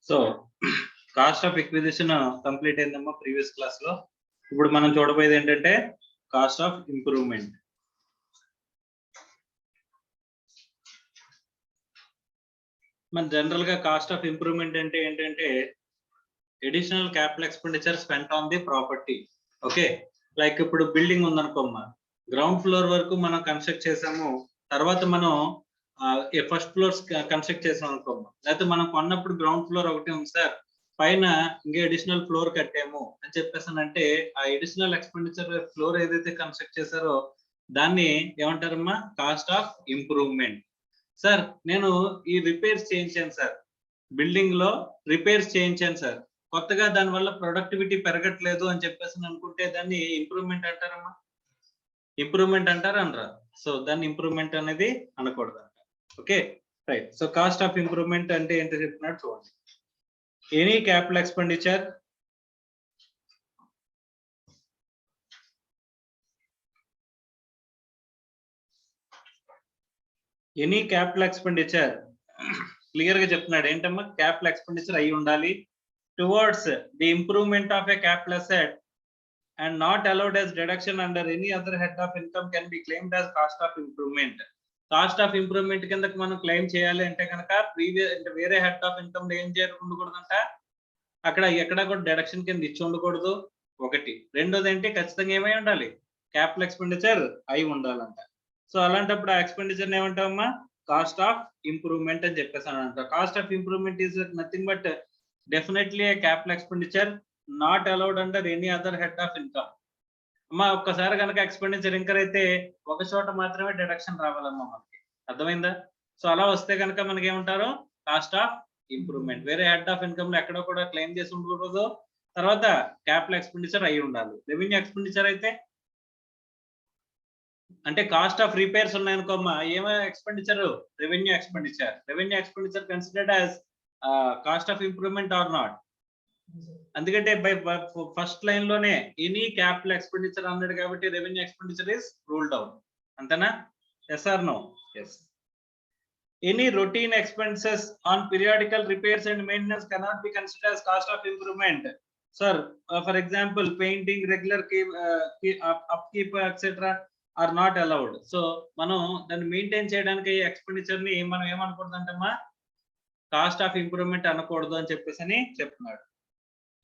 So cost of acquisition complete అయిందమ్మా previous class లో. ఇప్పుడు మనం చూడబోయేది ఏంటంటే కాస్ట్ ఆఫ్ ఇంప్రూవ్మెంట్. మన జనరల్ గా కాస్ట్ ఆఫ్ ఇంప్రూవ్మెంట్ అంటే ఏంటంటే additional capital expenditure spent on the property. Okay, like ఇప్పుడు బిల్డింగ్ ఉందనుకోమ్మా, గ్రౌండ్ ఫ్లోర్ వరకు మనం కన్స్ట్రక్ట్ చేసాము, తర్వాత మనం ఫస్ట్ ఫ్లోర్స్ కన్స్ట్రక్ట్ చేసాం అనుకోమ్మా, లేకపోతే మనం కొన్నప్పుడు గ్రౌండ్ ఫ్లోర్ ఒకటి ఉంది సార్, పైన ఇంకే అడిషనల్ ఫ్లోర్ కట్టాము అని చెప్పేసానంటే ఆ అడిషనల్ ఎక్స్పెండిచర్ ఫ్లోర్ ఏదైతే కన్స్ట్రక్ట్ చేశారో దాన్ని ఏమంటారమ్మా? Cost of improvement. సార్ నేను ఈ రిపేర్స్ చేయించాను సార్, బిల్డింగ్ లో రిపేర్స్ చేయించాను సార్, కొత్తగా దానివల్ల ప్రొడక్టివిటీ పెరగట్లేదు అని చెప్పేసి అనుకుంటే దాన్ని ఇంప్రూవ్మెంట్ అంటారమ్మా? ఇంప్రూవ్మెంట్ అంటారా అనరా? సో దాన్ని ఇంప్రూవ్మెంట్ అనేది అనకూడదు అంట. Okay right. So cost of improvement అంటే ఏంటో చెప్తున్నాడు చూడండి. ఎనీ క్యాపిటల్ ఎక్స్పెండిచర్ క్లియర్ గా చెప్తున్నాడు ఏంటమ్మా? క్యాపిటల్ ఎక్స్పెండిచర్ అయి ఉండాలి towards the improvement of a capital asset and not allowed as deduction under any other head of income can be claimed as cost of improvement. Cost of improvement కిందకి మనం claim చేయాలి అంటే కనుక previous అంటే వేరే head of income ఏం చేయకూడదంట, అక్కడ ఎక్కడ కూడా డిడక్షన్ కింద ఇచ్చి ఉండకూడదు ఒకటి. రెండోది ఏంటి, ఖచ్చితంగా ఏమై ఉండాలి? క్యాపిటల్ ఎక్స్పెండిచర్ అయి ఉండాలంట. సో అలాంటప్పుడు ఆ ఎక్స్పెండిచర్ ఏమంటామమ్మా? కాస్ట్ ఆఫ్ ఇంప్రూవ్మెంట్ అని చెప్పేసాను అంట. Cost of improvement is nothing but definitely A capital expenditure not allowed under any other head of income. అమ్మా ఒక్కసారి కనుక ఎక్స్పెండిచర్ ఇంకర్ అయితే ఒక చోట మాత్రమే డిడక్షన్ రావాలమ్మా మనకి, అర్థమైందా? సో అలా వస్తే కనుక మనకి ఏమంటారు? Cost of improvement. వేరే హెడ్ ఆఫ్ ఇన్కమ్ లో ఎక్కడో కూడా క్లెయిమ్ చేసి ఉండకూడదు, తర్వాత క్యాపిటల్ ఎక్స్పెండిచర్ అయి ఉండాలి. రెవెన్యూ ఎక్స్పెండిచర్ అయితే అంటే కాస్ట్ ఆఫ్ రిపేర్స్ ఉన్నాయనుకోమ్మా, ఏమో expenditure? Revenue expenditure. Revenue expenditure considered as cost of improvement or not? అందుకంటే బై ఫస్ట్ లైన్ లోనే ఎనీ క్యాపిటల్ ఎక్స్పెండిచర్ అన్నాడు కాబట్టి revenue expenditure is ruled out. అంతేనా? Yes or no? Yes. Any routine expenses on periodical repairs and maintenance cannot be considered as cost of improvement. Sir for example painting, regular upkeep etcetera or not allowed. So మనం దాన్ని maintain చేయడానికి expenditure ని మనం ఏమనకూడదంటమ్మా? Cost of improvement అనకూడదు అని చెప్పేసి అని చెప్తున్నాడు.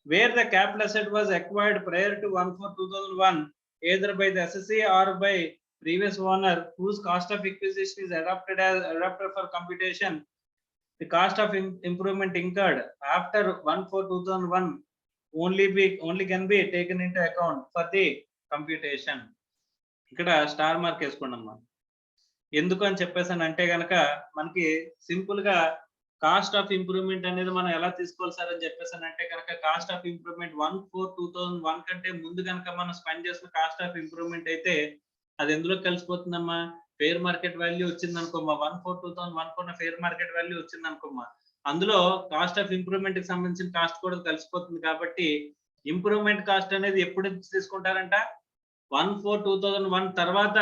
Where the capital asset was acquired prior to 1/4/2001 either by the assessee or by previous owner whose cost of acquisition is adopted for computation, the cost of improvement incurred after 1/4/2001 only can be taken into account for the computation. ఇక్కడ star mark వేసుకోండమ్మా. ఎందుకు అని చెప్పేసాను అంటే గనక మనకి simple గా cost of improvement అనేది మనం ఎలా తీసుకోవాలి సార్ అని చెప్పేసాను అంటే కనుక కాస్ట్ ఆఫ్ ఇంప్రూవ్మెంట్ 1/4/2001 కంటే ముందు కనుక మనం స్పెండ్ చేసిన కాస్ట్ ఆఫ్ ఇంప్రూవ్మెంట్ అయితే అది ఎందులో కలిసిపోతుందమ్మా? ఫేర్ మార్కెట్ వాల్యూ వచ్చింది అనుకోమ్మా, 1/4/2001 కొన్న ఫేర్ మార్కెట్ వాల్యూ వచ్చింది అనుకోమ్మా, అందులో కాస్ట్ ఆఫ్ ఇంప్రూవ్మెంట్ కి సంబంధించిన కాస్ట్ కూడా కలిసిపోతుంది. కాబట్టి ఇంప్రూవ్మెంట్ కాస్ట్ అనేది ఎప్పుడు తీసుకుంటారంట? 1/4/2001 తర్వాత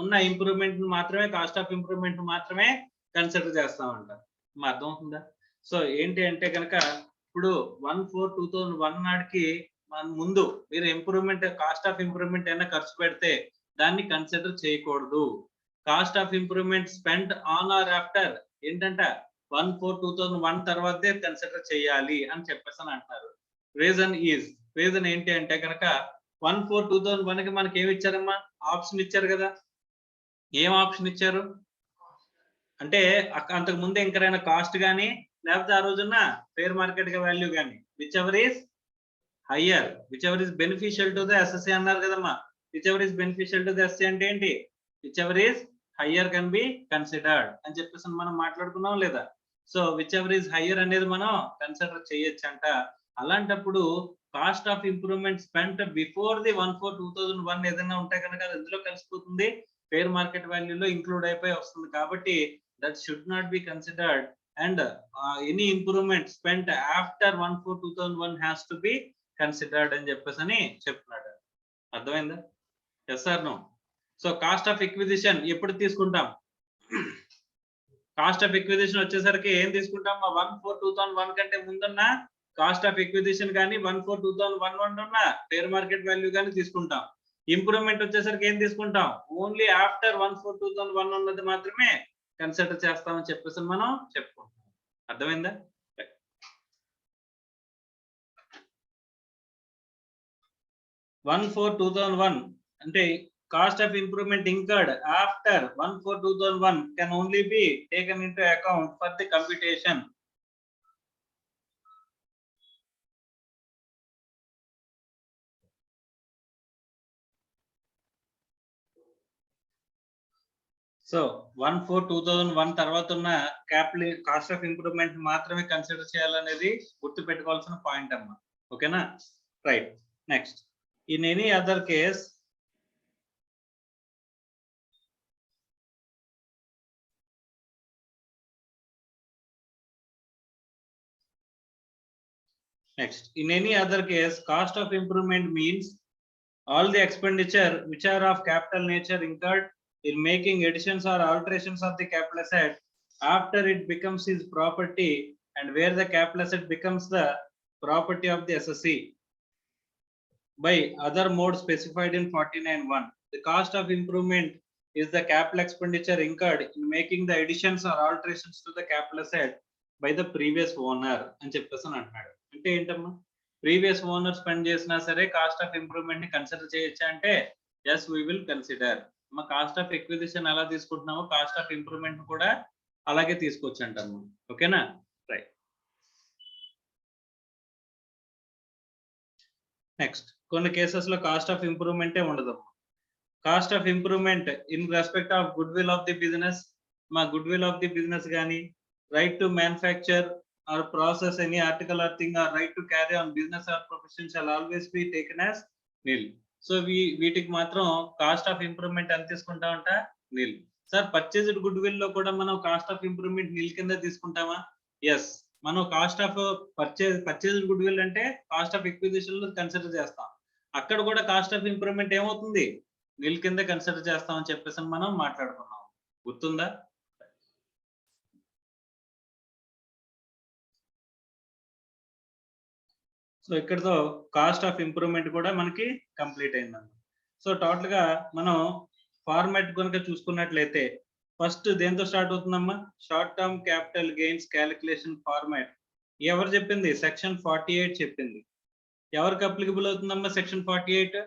ఉన్న ఇంప్రూవ్మెంట్ మాత్రమే, కాస్ట్ ఆఫ్ ఇంప్రూవ్మెంట్ మాత్రమే కన్సిడర్ చేస్తామంట. అర్థం అవుతుందా? సో ఏంటి అంటే కనుక ఇప్పుడు 1/4/2001 నాటికి మన ముందు మీరు ఇంప్రూవ్మెంట్, కాస్ట్ ఆఫ్ ఇంప్రూవ్మెంట్ అయినా ఖర్చు పెడితే దాన్ని కన్సిడర్ చేయకూడదు. Cost of improvement spent on or after ఏంటంట 1/4/2001 తర్వాతే కన్సిడర్ చేయాలి అని చెప్పేసి అంటున్నారు. రీజన్ ఏంటి అంటే కనుక 1/4/2001 కి మనకి ఏమి ఇచ్చారమ్మా? ఆప్షన్ ఇచ్చారు కదా. ఏం ఆప్షన్ ఇచ్చారు అంటే అంతకు ముందు ఇంకరైనా కాస్ట్ కానీ లేకపోతే ఆ రోజున్న ఫేర్ మార్కెట్ వాల్యూ కానీ which ever is higher, which ever is beneficial to the SSC అన్నారు కదమ్మా. Which ever is beneficial to the assessee అంటే ఏంటి? Which ever is higher can be considered అని చెప్పేసి మనం మాట్లాడుకున్నాం లేదా? So which ever is higher అనేది మనం కన్సిడర్ చేయొచ్చు అంట. అలాంటప్పుడు cost of improvement spent before the 1/4/2001 ఏదైనా ఉంటే కనుక అది ఎందులో కలిసిపోతుంది? ఫేర్ మార్కెట్ వాల్యూలో ఇంక్లూడ్ అయిపోయి వస్తుంది. కాబట్టి that should not be considered and any improvement spent after 1/4/2001 has to be considered అని చెప్పేసి చెప్తున్నాడు. అర్థమైందా? Yes or no? So cost of acquisition ఎప్పుడు తీసుకుంటాం? కాస్ట్ ఆఫ్ ఎక్విజిషన్ వచ్చేసరికి ఏం తీసుకుంటాం 1/4/2001 కంటే ముందున్న కాస్ట్ ఆఫ్ ఎక్విజిషన్ కానీ 1/4/2011 ఉన్న ఫేర్ మార్కెట్ వాల్యూ కానీ తీసుకుంటాం. ఇంప్రూవ్మెంట్ వచ్చేసరికి ఏం తీసుకుంటాం ఓన్లీ ఆఫ్టర్ 1/4/2001 ఉన్నది మాత్రమే కన్సిడర్ చేస్తామని చెప్పేసి మనం చెప్పుకుంటాం. అర్థమైందా? 1/4/2001 అంటే cost of improvement incurred after 1/4/2001 can only be taken into account for the computation. So 1/4/2001 తర్వాత ఉన్న క్యాపిటల్ కాస్ట్ ఆఫ్ ఇంప్రూవ్మెంట్ మాత్రమే కన్సిడర్ చేయాలనేది గుర్తు పెట్టుకోవాల్సిన పాయింట్ అమ్మా. ఓకేనా? Right. Next, in any other case cost of improvement means all the expenditure which are of capital nature incurred in making additions or alterations of the capital asset after it becomes his property and where the capital asset becomes the property of the assessee by other mode specified in 49(1). The cost of improvement is the capital expenditure incurred in making the additions or alterations to the capital asset by the previous owner అని చెప్పేసి అంటున్నాడు. అంటే ఏంటమ్మా, previous owner spend చేసినా సరే cost of improvement ని consider చేయొచ్చా అంటే ఎస్ వి విల్ కన్సిడర్. మా కాస్ట్ ఆఫ్ ఎక్విజిషన్ ఎలా తీసుకుంటున్నామో కాస్ట్ ఆఫ్ ఇంప్రూవ్మెంట్ కూడా అలాగే తీసుకోవచ్చు అంటాము. ఓకేనా? రైట్. నెక్స్ట్, కొన్ని కేసెస్ లో కాస్ట్ ఆఫ్ ఇంప్రూవ్మెంటే ఉండదు. Cost of improvement in respect of goodwill of the business, మా goodwill of the business కానీ right to manufacture or process any article or thing or right to carry on business or profession shall always be taken as nil. So వీటికి మాత్రం cost of improvement ఎంత తీసుకుంటా ఉంటా నిల్. Sir purchased good will లో కూడా మనం cost of improvement నిల్ కింద తీసుకుంటామా? Yes, మనం cost of purchased good will అంటే కాస్ట్ ఆఫ్ ఎక్విజిషన్ లో కన్సిడర్ చేస్తాం. అక్కడ కూడా కాస్ట్ ఆఫ్ ఇంప్రూవ్మెంట్ ఏమవుతుంది నిల్ కింద కన్సిడర్ చేస్తామని చెప్పేసి మనం మాట్లాడుకున్నాం. గుర్తుందా? సో ఇక్కడతో కాస్ట్ ఆఫ్ ఇంప్రూవ్మెంట్ కూడా మనకి కంప్లీట్ అయిందన్నమాట. సో టోటల్ గా మనం ఫార్మాట్ కనుక చూసుకున్నట్లయితే ఫస్ట్ దేంతో స్టార్ట్ అవుతుందమ్మా? Short term capital gains calculation format. ఎవరు చెప్పింది? సెక్షన్ 48 చెప్పింది. ఎవరికి అప్లికబుల్ అవుతుందమ్మా section 48?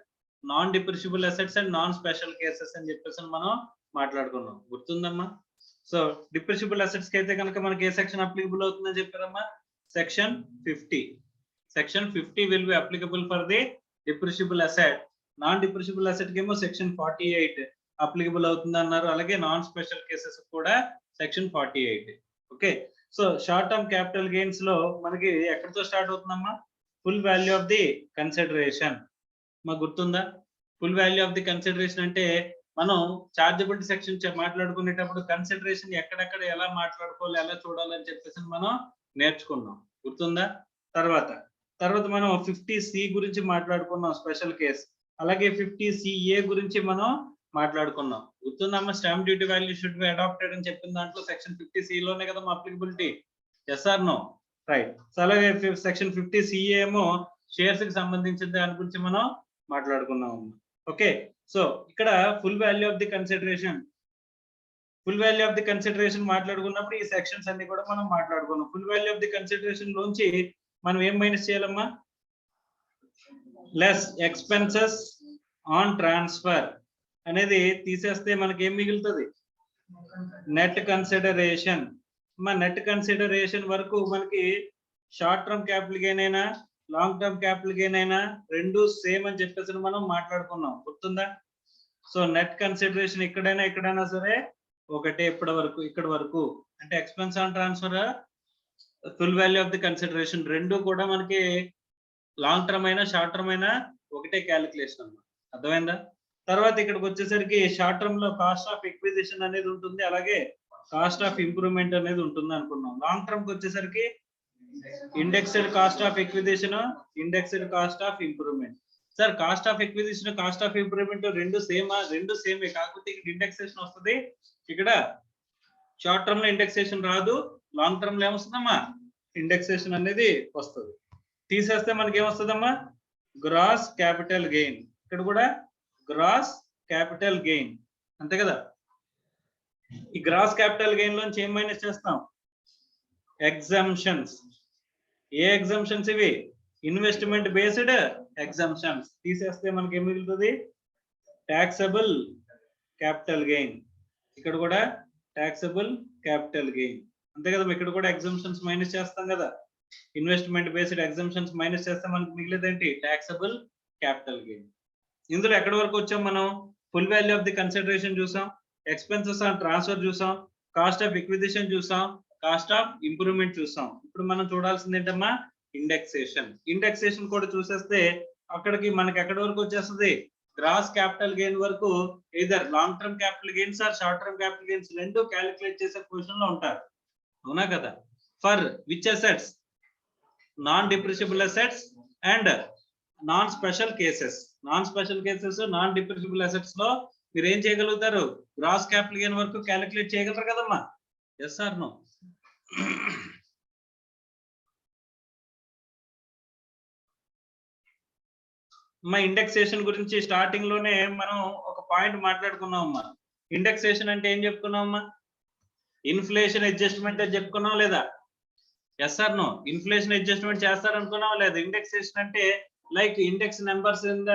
Non depreciable assets and non special cases అని చెప్పేసి మనం మాట్లాడుకున్నాం. గుర్తుందమ్మా? సో డిప్రిషియబుల్ అసెట్స్ కి అయితే కనుక మనకి ఏ సెక్షన్ అప్లికబుల్ అవుతుందని చెప్పారమ్మా? Section 50. Section 50 will be applicable for the depreciable asset. Non-depreciable asset కేమో సెక్షన్ 48 అప్లికబుల్ అవుతుంది అన్నారు. అలాగే నాన్ స్పెషల్ కేసెస్ కూడా section 48. Okay. So short term capital gains లో మనకి ఎక్కడితో స్టార్ట్ అవుతుందమ్మా? Full value of the consideration. మాకు గుర్తుందా? Full value of the consideration అంటే మనం చార్జబిలిటీ సెక్షన్ మాట్లాడుకునేటప్పుడు కన్సిడరేషన్ ఎక్కడెక్కడ ఎలా మాట్లాడుకోవాలి, ఎలా చూడాలని చెప్పేసి మనం నేర్చుకున్నాం. గుర్తుందా? తర్వాత మనం 50C గురించి మాట్లాడుకున్నాం, స్పెషల్ కేస్. అలాగే 50CA గురించి మనం మాట్లాడుకున్నాం. గుర్తుందమ్మా? Stamp duty value should be adopted అని చెప్పిన దాంట్లో సెక్షన్ 50C లోనే కదా applicability. Yes or no? Right. So అలాగే సెక్షన్ 50CA ఏమో షేర్స్ కి సంబంధించిన దాని గురించి మనం మాట్లాడుకున్నాం. ఓకే. సో ఇక్కడ full value of the consideration మాట్లాడుకున్నప్పుడు ఈ సెక్షన్స్ అన్ని కూడా మనం మాట్లాడుకున్నాం. Full value of the consideration లోంచి మనం ఏం మైనస్ చేయాలమ్మా? లెస్ ఎక్స్పెన్సెస్ ఆన్ ట్రాన్స్ఫర్ అనేది తీసేస్తే మనకి ఏం మిగులుతుంది? Net consideration. మా నెట్ కన్సిడరేషన్ వరకు మనకి షార్ట్ టర్మ్ క్యాపిటల్ గెయిన్ అయినా లాంగ్ టర్మ్ క్యాపిటల్ గెయిన్ అయినా రెండు సేమ్ అని చెప్పేసి మనం మాట్లాడుకున్నాం. గుర్తుందా? సో నెట్ కన్సిడరేషన్ ఎక్కడైనా సరే ఒకటే ఇక్కడి వరకు అంటే expense on transfer, full value of the consideration రెండు కూడా మనకి లాంగ్ టర్మ్ అయినా షార్ట్ టర్మ్ అయినా ఒకటే క్యాలిక్యులేషన్ అన్నమాట. అర్థమైందా? తర్వాత ఇక్కడికి వచ్చేసరికి షార్ట్ టర్మ్ లో కాస్ట్ ఆఫ్ ఎక్విజిషన్ అనేది ఉంటుంది, అలాగే కాస్ట్ ఆఫ్ ఇంప్రూవ్మెంట్ అనేది ఉంటుంది అనుకున్నాం. లాంగ్ టర్మ్ కి వచ్చేసరికి indexed cost of acquisition, indexed cost of improvement. Sir cost of acquisition, cost of improvement రెండు సేమా? రెండు సేమే, కాకపోతే ఇక్కడ ఇండెక్సేషన్ వస్తుంది, ఇక్కడ షార్ట్ టర్మ్ లో ఇండెక్సేషన్ రాదు, లాంగ్ టర్మ్ లో ఏమొస్తుందమ్మా ఇండెక్సేషన్ అనేది వస్తుంది. తీసేస్తే మనకి ఏమొస్తుందమ్మా గ్రాస్ క్యాపిటల్ గెయిన్. ఇక్కడ కూడా గ్రాస్ క్యాపిటల్ గెయిన్ అంతే కదా. ఈ గ్రాస్ క్యాపిటల్ గెయిన్ లోంచి ఏం మైనస్ చేస్తాం ఎగ్జంప్షన్స్. ఏ ఎగ్జంప్షన్స్ ఇవి ఇన్వెస్ట్మెంట్ బేస్డ్ ఎగ్జంప్షన్స్. తీసేస్తే మనకి ఏం మిగులుతుంది ట్యాక్సబుల్ క్యాపిటల్ గెయిన్. ఇక్కడ కూడా ట్యాక్సబుల్ క్యాపిటల్ గెయిన్ అంతే కదా. ఇక్కడ కూడా ఎగ్జంప్షన్స్ మైనస్ చేస్తాం కదా. ఇన్వెస్ట్మెంట్ బేస్డ్ ఎగ్జంప్షన్స్ మైనస్ చేస్తే మనకి మిగిలేదేంటి ట్యాక్సబుల్ క్యాపిటల్ గెయిన్. ఇందులో ఎక్కడి వరకు వచ్చాం మనం full value of the consideration చూసాం, ఎక్స్పెన్సెస్ ఆన్ ట్రాన్స్ఫర్ చూసాం, కాస్ట్ ఆఫ్ ఎక్విజిషన్ చూసాం, కాస్ట్ ఆఫ్ ఇంప్రూవ్మెంట్ చూసాం. ఇప్పుడు మనం చూడాల్సింది ఏంటమ్మా ఇండెక్సేషన్. ఇండెక్సేషన్ కూడా చూసేస్తే అక్కడికి మనకి ఎక్కడి వరకు వచ్చేస్తుంది గ్రాస్ క్యాపిటల్ గెయిన్ వరకు. either long term capital gains or short term capital gains రెండు క్యాలిక్యులేట్ చేసే పొజిషన్ లో ఉంటారు అవునా కదా. For which assets non depreciable assets and non special cases. Non special cases non depreciable assets లో మీరు ఏం చేయగలుగుతారు గ్రాస్ క్యాపిటల్ గెయిన్ వరకు క్యాలిక్యులేట్ చేయగలరు కదమ్మా. Yes or no. మా ఇండెక్సేషన్ గురించి స్టార్టింగ్ లోనే మనం ఒక పాయింట్ మాట్లాడుకున్నాం అమ్మా. ఇండెక్సేషన్ అంటే ఏం చెప్పుకున్నామమ్మా ఇన్ఫ్లేషన్ అడ్జస్ట్మెంట్ అని చెప్పుకున్నాం లేదా. Yes or no. Inflation adjustment చేస్తారనుకున్నాం లేదా. ఇండెక్సేషన్ అంటే like index numbers in the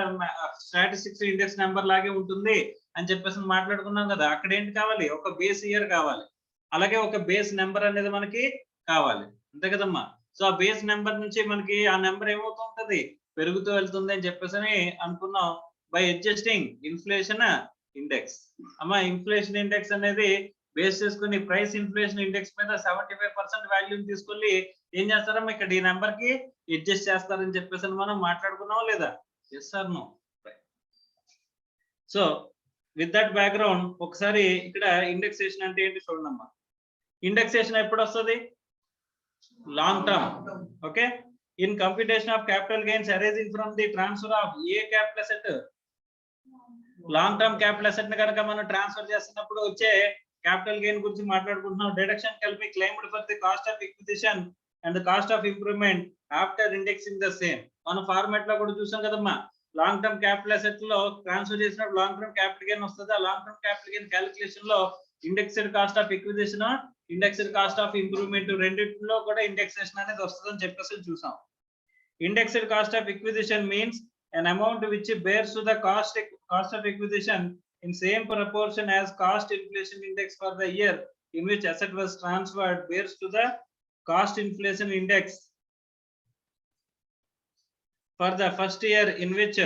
statistics index number లాగే ఉంటుంది అని చెప్పేసి మాట్లాడుకున్నాం కదా. అక్కడ ఏంటి కావాలి ఒక బేస్ ఇయర్ కావాలి, అలాగే ఒక బేస్ నెంబర్ అనేది మనకి కావాలి అంతే కదమ్మా. సో ఆ బేస్ నెంబర్ నుంచి మనకి ఆ నెంబర్ ఏమవుతుంటది పెరుగుతూ వెళ్తుంది అని చెప్పేసి అనుకున్నాం బై అడ్జస్టింగ్ ఇన్ఫ్లేషన్ ఇండెక్స్. అమ్మా ఇన్ఫ్లేషన్ ఇండెక్స్ అనేది బేస్ చేసుకుని ప్రైస్ ఇన్ఫ్లేషన్ ఇండెక్స్ మీద 75% వాల్యూని తీసుకొని ఏం చేస్తారమ్మా ఇక్కడ ఈ నెంబర్ కి అడ్జస్ట్ చేస్తారని చెప్పేసి మనం మాట్లాడుకున్నాం లేదా. Yes or no. So with that background ఒకసారి ఇక్కడ ఇండెక్సేషన్ అంటే ఏంటి చూడమ్మా. ఇండెక్సేషన్ ఎప్పుడు వస్తుంది long term. Okay. In computation of capital gains arising from the transfer of a capital asset. Long term capital asset ని కనుక మనం ట్రాన్స్ఫర్ చేస్తున్నప్పుడు వచ్చే క్యాపిటల్ గెయిన్ గురించి మాట్లాడుకుంటున్నాం. Deduction can be claimed for the cost of acquisition and cost of improvement after indexing the same. మన format లో కూడా చూసాం కదమ్మా. లాంగ్ టర్మ్ క్యాపిటల్ అసెట్ లో ట్రాన్స్ఫర్ చేసినప్పుడు లాంగ్ టర్మ్ క్యాపిటల్ గెయిన్ వస్తుంది. ఆ long term capital gain calculation లో indexed cost of acquisition indexed cost of improvement రెండింటిలో కూడా ఇండెక్సేషన్ అనేది వస్తుందని చెప్పేసి చూసాం. Indexed cost of acquisition means an amount which bears to the cost of acquisition in same proportion as cost inflation index for the year in which asset was transferred bears to the cost inflation index for the first year in which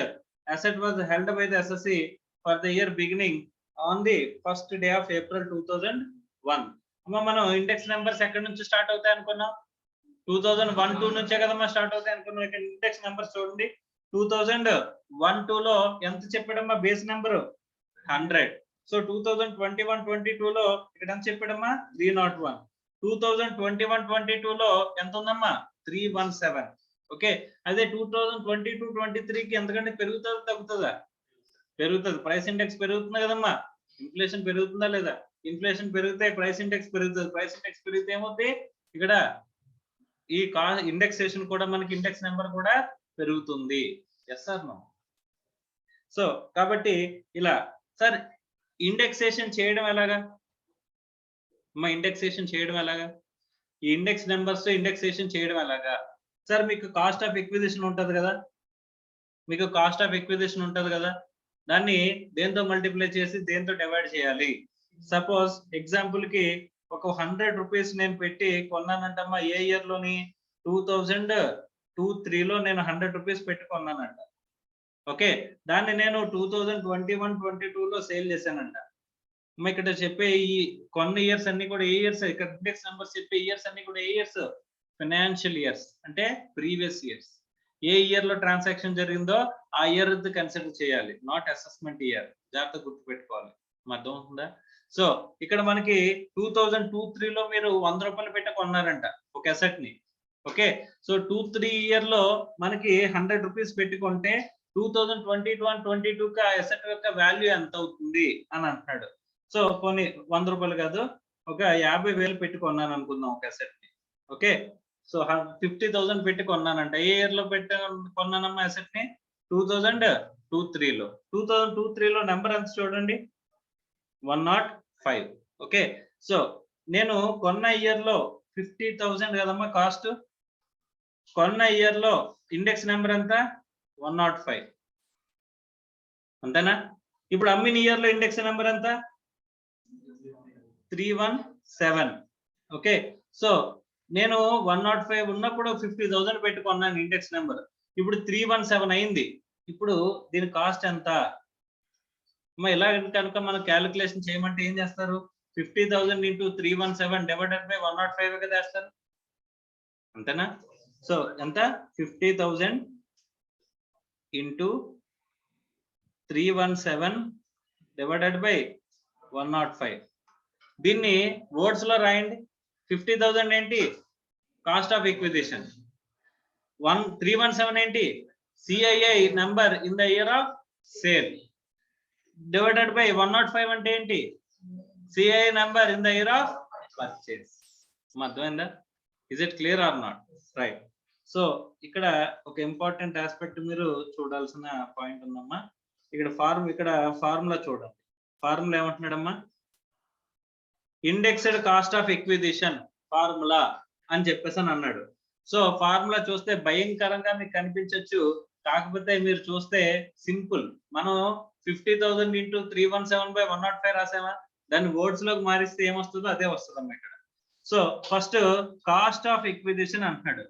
asset was held by the assessee for the year beginning on the first day of April 2001. అమ్మ మనం index numbers ఎక్కడి నుంచి start అవుతాయి అనుకున్నాం 2001-2 నుంచే కదమ్మా start అవుతాయి అనుకున్నాం. ఇక్కడ ఇండెక్స్ నెంబర్స్ చూడండి 2001-2 లో ఎంత చెప్పాడమ్మా బేస్ నెంబర్ 100. సో 2021-22 లో ఇక్కడ ఎంత చెప్పాడమ్మా 301. 2021-22 లో ఎంత ఉందమ్మా 317. ఓకే. అదే 2022-23 కి ఎంతకంటే పెరుగుతుందా తగ్గుతుందా పెరుగుతుంది. ప్రైస్ ఇండెక్స్ పెరుగుతుంది కదమ్మా. ఇన్ఫ్లేషన్ పెరుగుతుందా లేదా. ఇన్ఫ్లేషన్ పెరిగితే ప్రైస్ ఇండెక్స్ పెరుగుతుంది. ప్రైస్ ఇండెక్స్ పెరిగితే ఏమవుతుంది ఇక్కడ ఈ ఇండెక్సేషన్ కూడా మనకి ఇండెక్స్ నెంబర్ కూడా పెరుగుతుంది. Yes or no. సో కాబట్టి ఇలా సార్ ఇండెక్సేషన్ చేయడం ఎలాగా మా ఇండెక్సేషన్ చేయడం ఎలాగా ఈ ఇండెక్స్ నెంబర్స్ ఇండెక్సేషన్ చేయడం ఎలాగా సార్. మీకు కాస్ట్ ఆఫ్ ఎక్విజిషన్ ఉంటది కదా. మీకు కాస్ట్ ఆఫ్ ఎక్విజిషన్ ఉంటది కదా. దాన్ని దేంతో మల్టిప్లై చేసి దేంతో డివైడ్ చేయాలి. సపోజ్ ఎగ్జాంపుల్ కి ఒక 100 రూపీస్ నేను పెట్టి కొన్నానంటమ్మా. ఏ ఇయర్ లోని 2002-3 లో నేను 100 రూపీస్ పెట్టి కొన్నానంట. ఓకే. దాన్ని నేను 2021-22 లో సేల్ చేశానంట. ఇక్కడ చెప్పే ఈ కొన్ని ఇయర్స్ అన్ని కూడా ఏ ఇయర్స్ ఇక్కడ ఇండెక్స్ నెంబర్స్ చెప్పే ఇయర్స్ అన్ని కూడా ఏ ఇయర్స్ ఫైనాన్షియల్ ఇయర్స్ అంటే ప్రీవియస్ ఇయర్స్. ఏ ఇయర్ లో ట్రాన్సాక్షన్ జరిగిందో ఆ ఇయర్ కన్సిడర్ చేయాలి, నాట్ అసెస్మెంట్ ఇయర్. జాగ్రత్తగా గుర్తుపెట్టుకోవాలి. అర్థం అవుతుందా. సో ఇక్కడ మనకి 2002-3 లో మీరు 100 రూపాయలు పెట్టి కొన్నారంట ఒక అసెట్ ని. ఓకే. సో 2-3 ఇయర్ లో మనకి 100 రూపీస్ పెట్టుకుంటే 2021-22 కి ఆ అసెట్ యొక్క వాల్యూ ఎంత అవుతుంది అని అంటున్నాడు. సో కొన్ని 100 రూపాయలు కాదు ఒక 50,000 పెట్టి కొన్నాను అనుకుందాం ఒక అసెట్ ని. ఓకే, సో 50,000 పెట్టి కొన్నానంట. ఏ ఇయర్ లో కొన్నానమ్మా అసెట్ ని? 2023లో. 2023లో నెంబర్ ఎంత చూడండి, 105. ఓకే, సో నేను కొన్న ఇయర్ లో 50,000 కదమ్మా కాస్ట్. కొన్న ఇయర్ లో ఇండెక్స్ నెంబర్ ఎంత? 105 అంతేనా? ఇప్పుడు అమ్మిన ఇయర్ లో ఇండెక్స్ నెంబర్ ఎంత? 317. ఓకే, సో నేను 105 ఉన్నప్పుడు 50,000 పెట్టుకున్నాను ఇండెక్స్ నెంబర్. ఇప్పుడు 317 అయింది. ఇప్పుడు దీని కాస్ట్ ఎంత? ఇలా కనుక మనం క్యాలిక్యులేషన్ చేయమంటే ఏం చేస్తారు? 50,000 ఇంటూ 317 డివైడెడ్ బై 105 కదా వేస్తారు, అంతేనా? సో ఎంత? 50,000 ఇంటూ 317 డివైడెడ్ బై 105. దీన్ని వర్డ్స్ లో రాయండి. 50,000 ఏంటి? Cost of acquisition. 317 ఏంటి? CII number in the year of sale. Divided by 105 అంటే ఏంటి? CII number in the year of purchase. అర్థమైందా? Is it clear or not? Right. So ఇక్కడ ఒక ఇంపార్టెంట్ ఆస్పెక్ట్ మీరు చూడాల్సిన పాయింట్ ఉందమ్మా. ఇక్కడ ఫార్ములా చూడండి. ఫార్ములా ఏమంటున్నాడమ్మా? Indexed cost of acquisition formula అని చెప్పేసి అని అన్నాడు. సో ఫార్ములా చూస్తే భయంకరంగా మీకు కనిపించవచ్చు, కాకపోతే మీరు చూస్తే సింపుల్. మనం 50,000 ఇంటూ 317 బై 105 రాసామా, దాన్ని వర్డ్స్ లోకి మారిస్తే ఏమొస్తుందో అదే వస్తుందమ్మా ఇక్కడ. So first cost of acquisition అంటున్నాడు.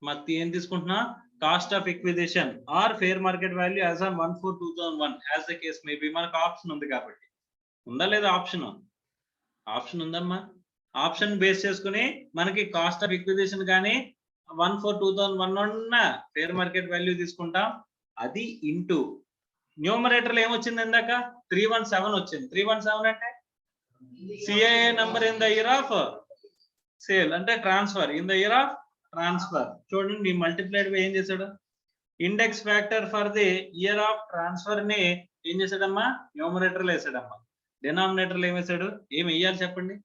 మరి ఏం తీసుకుంటున్నా? Cost of acquisition or fair market value as on 1/4/2001 as the case may be. మనకు ఆప్షన్ ఉంది కాబట్టి. ఉందా లేదా ఆప్షన్? ఆప్షన్ ఉందమ్మా. ఆప్షన్ బేస్ చేసుకుని మనకి కాస్ట్ ఆఫ్ ఎక్విజిషన్ కానీ 1/4/2001 ఉన్న ఫేర్ మార్కెట్ వాల్యూ తీసుకుంటాం. అది ఇంటూ న్యూమరేటర్ లో ఏమొచ్చింది? ఇందాక 317 వచ్చింది. 317 అంటే CII number in the year of sale, అంటే transfer in the year of transfer. చూడండి మల్టిప్లైడ్ బై ఏం చేశాడు? Index factor for the year of transfer ని ఏం చేశాడమ్మా? న్యూమరేటర్ లో వేసాడమ్మా. డినామినేటర్ లో ఏం వేసాడు? ఏం వేయాలి చెప్పండి?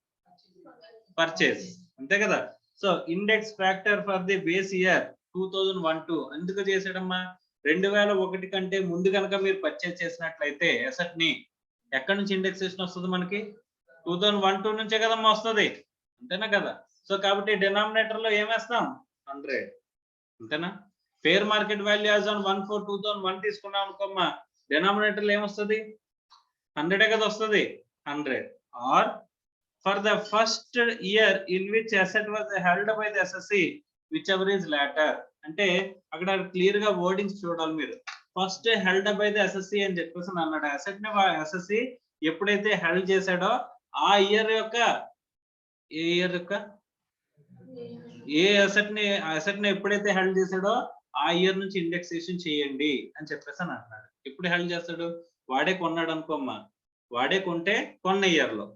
పర్చేస్, అంతే కదా? So index factor for the base year 2001 ఎందుకు చేసాడమ్మా? 2001 కంటే ముందు కనుక మీరు పర్చేస్ చేసినట్లయితే అసెట్ ని ఎక్కడి నుంచి ఇండెక్సేషన్ వస్తుంది మనకి? 2001 నుంచే కదమ్మా వస్తుంది, అంతేనా కదా? సో కాబట్టి డినామినేటర్ లో ఏం వేస్తాం? 100, అంతేనా? Fair market value as on 1/4/2001 తీసుకున్నాం అనుకోమ్మా, డినామినేటర్ లో ఏమొస్తుంది? 100 కదా వస్తుంది, 100. Or for the first year in which asset was held by the assessee whichever is later. అంటే అక్కడ క్లియర్ గా వర్డింగ్స్ చూడాలి మీరు. First held by the assessee అని చెప్పేసి అన్నాడు. అసెట్ ని ఎస్ఎస్సి ఎప్పుడైతే హెల్డ్ చేశాడో ఆ ఇయర్ యొక్క ఏ అసెట్ ని ఎప్పుడైతే హెల్డ్ చేశాడో ఆ ఇయర్ నుంచి ఇండెక్సేషన్ చేయండి అని చెప్పేసి అని అంటున్నాడు. ఎప్పుడు హెల్డ్ చేస్తాడు? వాడే కొన్నాడు అనుకోమ్మా, వాడే కొంటే కొన్న ఇయర్ లో,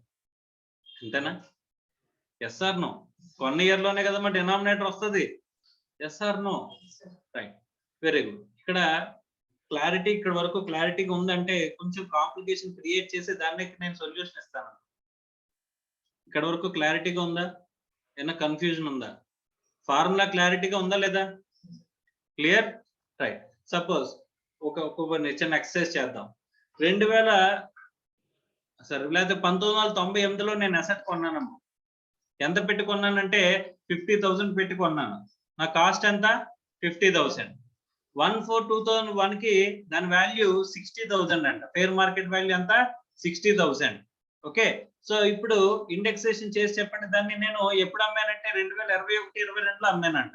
అంతేనా? Yes or no? కొన్న ఇయర్ లోనే కదమ్మా డినామినేటర్ వస్తుంది. Yes or no? Right, very good. ఇక్కడ క్లారిటీ, ఇక్కడ వరకు క్లారిటీగా ఉందంటే కొంచెం కాంప్లికేషన్ క్రియేట్ చేసి దాన్ని నేను సొల్యూషన్ ఇస్తాను. ఇక్కడ వరకు క్లారిటీగా ఉందా? ఏమైనా కన్ఫ్యూజన్ ఉందా? ఫార్ములా క్లారిటీగా ఉందా లేదా? క్లియర్? రైట్. సపోజ్ ఒక చిన్న ఎక్సర్సైజ్ చేద్దాం. 1998లో నేను అసెట్ కొన్నానమ్మా. ఎంత పెట్టి కొన్నానంటే 50,000 పెట్టి కొన్నాను. నా కాస్ట్ ఎంత? 50,000. 1/4/2001 కి దాని వాల్యూ 60,000 అంట. ఫేర్ మార్కెట్ వాల్యూ ఎంత? 60,000. ఓకే, సో ఇప్పుడు ఇండెక్సేషన్ చేసి చెప్పండి. దాన్ని నేను ఎప్పుడు అమ్మానంటే 2021-22లో అమ్మానంట.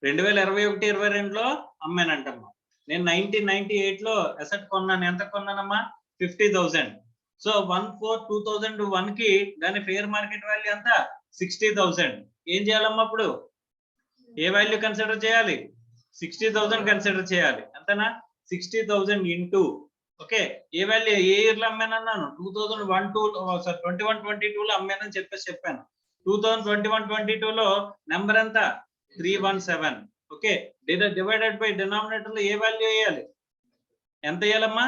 2021-22లో అమ్మానంటమ్మా. నేను 1998లో అసెట్ కొన్నాను. ఎంత కొన్నానమ్మా? 50,000. సో 1/4/2001 కి దాని ఫేర్ మార్కెట్ వాల్యూ ఎంత? 60,000. ఏం చేయాలమ్మా అప్పుడు? ఏ వాల్యూ కన్సిడర్ చేయాలి? 60,000 కన్సిడర్ చేయాలి, అంతేనా? 60,000 ఇంటూ, ఓకే, ఏ వాల్యూ, ఏ ఇయర్ లో అమ్మానన్నాను? 2021-22లో అమ్మానని చెప్పాను. 2021-22లో నెంబర్ ఎంత? 317. ఓకే, డివైడెడ్ బై డినామినేటర్ లో ఏ వాల్యూ వేయాలి? ఎంత వేయాలమ్మా?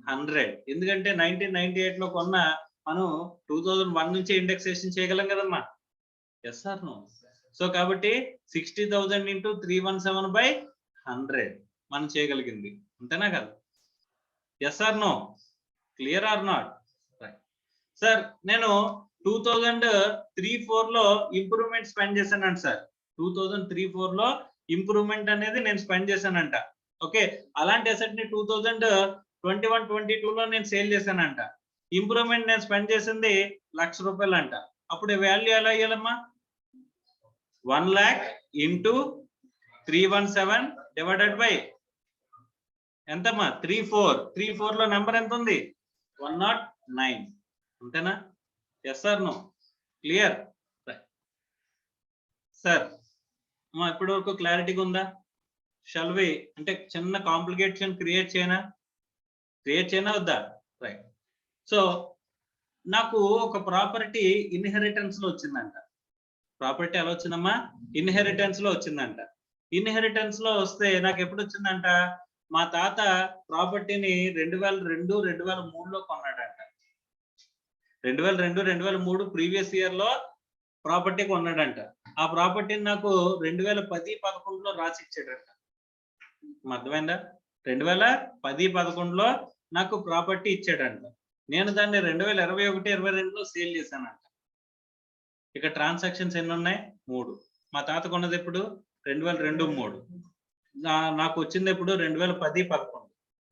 100. ఎందుకంటే 1998లో కొన్న మనం 2001 నుంచి ఇండెక్సేషన్ చేయగలం కదమ్మా. Yes or no? సో కాబట్టి 60,000 ఇంటూ 317/100 మనం చేయగలిగింది, అంతేనా కదా? Yes or no? Clear or not? Sir నేను 2003-4 లో ఇంప్రూవ్మెంట్ స్పెండ్ చేశానంట సార్. 2003-4 లో ఇంప్రూవ్మెంట్ అనేది నేను స్పెండ్ చేశానంట. ఓకే, అలాంటి అసెట్ ని 2021-22 లో నేను సేల్ చేశానంట. ఇంప్రూవ్మెంట్ నేను స్పెండ్ చేసింది ₹1,00,000 అంట. అప్పుడు వాల్యూ ఎలా అయ్యాలమ్మా? 1 lakh ఇంటూ 317 డివైడెడ్ బై ఎంతమ్మా? 34 లో నెంబర్ ఎంత ఉంది? 109, అంతేనా? Yes or no? Clear sir? ఇప్పటి వరకు క్లారిటీగా ఉందా? షల్ వి అంటే చిన్న కాంప్లికేషన్ క్రియేట్ చేయనా వద్దా? రైట్. సో నాకు ఒక ప్రాపర్టీ ఇన్హెరిటెన్స్ లో వచ్చిందంట. ప్రాపర్టీ ఎలా వచ్చిందమ్మా? ఇన్హెరిటెన్స్ లో వచ్చిందంట. ఇన్హెరిటెన్స్ లో వస్తే నాకు ఎప్పుడు వచ్చిందంట? మా తాత ప్రాపర్టీని 2002, 2003 లో కొన్నాడంట. 2002, 2003 ప్రీవియస్ ఇయర్ లో ప్రాపర్టీ కొన్నాడంట. ఆ ప్రాపర్టీని నాకు 2010-11 లో రాసి ఇచ్చాడంట. అర్థమైందా? 2010-11 లో నాకు ప్రాపర్టీ ఇచ్చాడంట. నేను దాన్ని 2021-22 లో సేల్ చేశానంట. ఇక ట్రాన్సాక్షన్స్ ఎన్ని ఉన్నాయి? 3. మా తాత కొన్నది ఎప్పుడు? 2002-3. నాకు వచ్చింది ఎప్పుడు? 2010-11.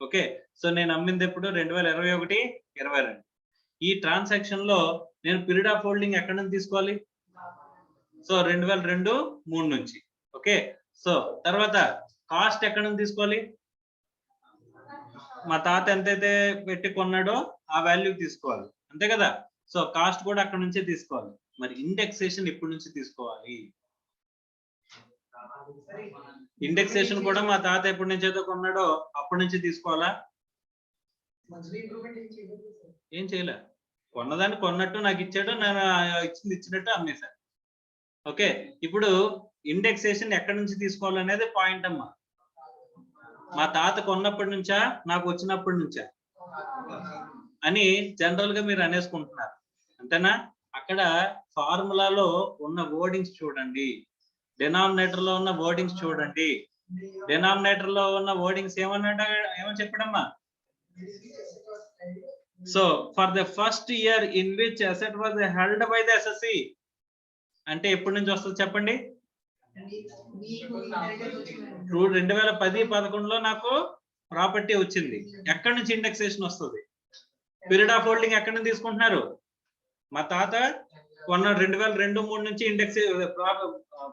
ఓకే, సో నేను అమ్మింది ఎప్పుడు? 2021-22. ఈ ట్రాన్సాక్షన్ లో నేను పీరియడ్ ఆఫ్ హోల్డింగ్ ఎక్కడి నుంచి తీసుకోవాలి? సో 2002-3 నుంచి. ఓకే, సో తర్వాత కాస్ట్ ఎక్కడి నుంచి తీసుకోవాలి? మా తాత ఎంతైతే పెట్టి కొన్నాడో ఆ వాల్యూ తీసుకోవాలి, అంతే కదా? సో కాస్ట్ కూడా అక్కడ నుంచే తీసుకోవాలి. మరి ఇండెక్సేషన్ ఎప్పటి నుంచి తీసుకోవాలి? ఇండెక్సేషన్ కూడా మా తాత ఎప్పటి నుంచి అయితే కొన్నాడో అప్పటి నుంచి తీసుకోవాలా? ఏం చేయలే, కొన్నదాన్ని కొన్నట్టు నాకు ఇచ్చాడు, నేను ఇచ్చింది ఇచ్చినట్టు అమ్మేశాను. ఓకే, ఇప్పుడు ఇండెక్సేషన్ ఎక్కడి నుంచి తీసుకోవాలనేది పాయింట్ అమ్మా. మా తాత కొన్నప్పటి నుంచా, నాకు వచ్చినప్పటి నుంచా అని జనరల్ గా మీరు అనేసుకుంటున్నారు, అంతేనా? అక్కడ ఫార్ములాలో ఉన్న వర్డింగ్స్ చూడండి, డినామినేటర్ లో ఉన్న వర్డింగ్స్ చూడండి. డినామినేటర్ లో ఉన్న వర్డింగ్స్ ఏమని చెప్పడమ్మా? So for the first year in which asset was held by the assessee అంటే ఎప్పటి నుంచి వస్తుంది చెప్పండి? 2010-11 లో నాకు ప్రాపర్టీ వచ్చింది. ఎక్కడి నుంచి ఇండెక్సేషన్ వస్తుంది? పీరియడ్ ఆఫ్ హోల్డింగ్ ఎక్కడి నుంచి తీసుకుంటున్నారు? మా తాత కొన్న 2002-3 నుంచి ఇండెక్స్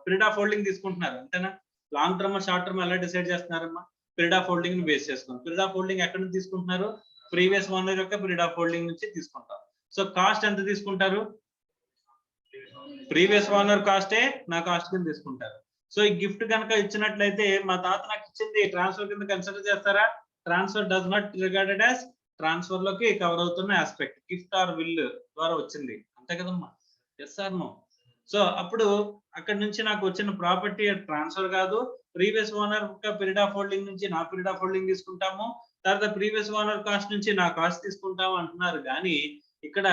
పీరియడ్ ఆఫ్ హోల్డింగ్ తీసుకుంటున్నారు, అంతేనా? లాంగ్ టర్మ్ షార్ట్ టర్మ్ ఎలా డిసైడ్ చేస్తున్నారమ్మా? పీరియడ్ ఆఫ్ హోల్డింగ్ ని బేస్ చేసుకుని. పీరియడ్ ఆఫ్ హోల్డింగ్ ఎక్కడి నుంచి తీసుకుంటున్నారు? ప్రీవియస్ ఓనర్ యొక్క పీరియడ్ ఆఫ్ హోల్డింగ్ నుంచి తీసుకుంటారు. సో కాస్ట్ ఎంత తీసుకుంటారు? ప్రీవియస్ ఓనర్ కాస్టే నా కాస్ట్ కింద తీసుకుంటారు. సో ఈ గిఫ్ట్ కనుక ఇచ్చినట్లయితే మా తాత నాకు ఇచ్చింది ట్రాన్స్ఫర్ కింద కన్సిడర్ చేస్తారా? Transfer does not regarded as transfer లోకి కవర్ అవుతున్న ఆస్పెక్ట్. గిఫ్ట్ ఆర్ విల్ ద్వారా వచ్చింది, అంతే కదమ్మా? Yes or no? సో అప్పుడు అక్కడ నుంచి నాకు వచ్చిన ప్రాపర్టీ ట్రాన్స్ఫర్ కాదు, previous owner period of holding నుంచి నా పీరియడ్ ఆఫ్ హోల్డింగ్ తీసుకుంటాము, తర్వాత ప్రీవియస్ ఓనర్ కాస్ట్ నుంచి నా కాస్ట్ తీసుకుంటాము అంటున్నారు. కానీ ఇక్కడ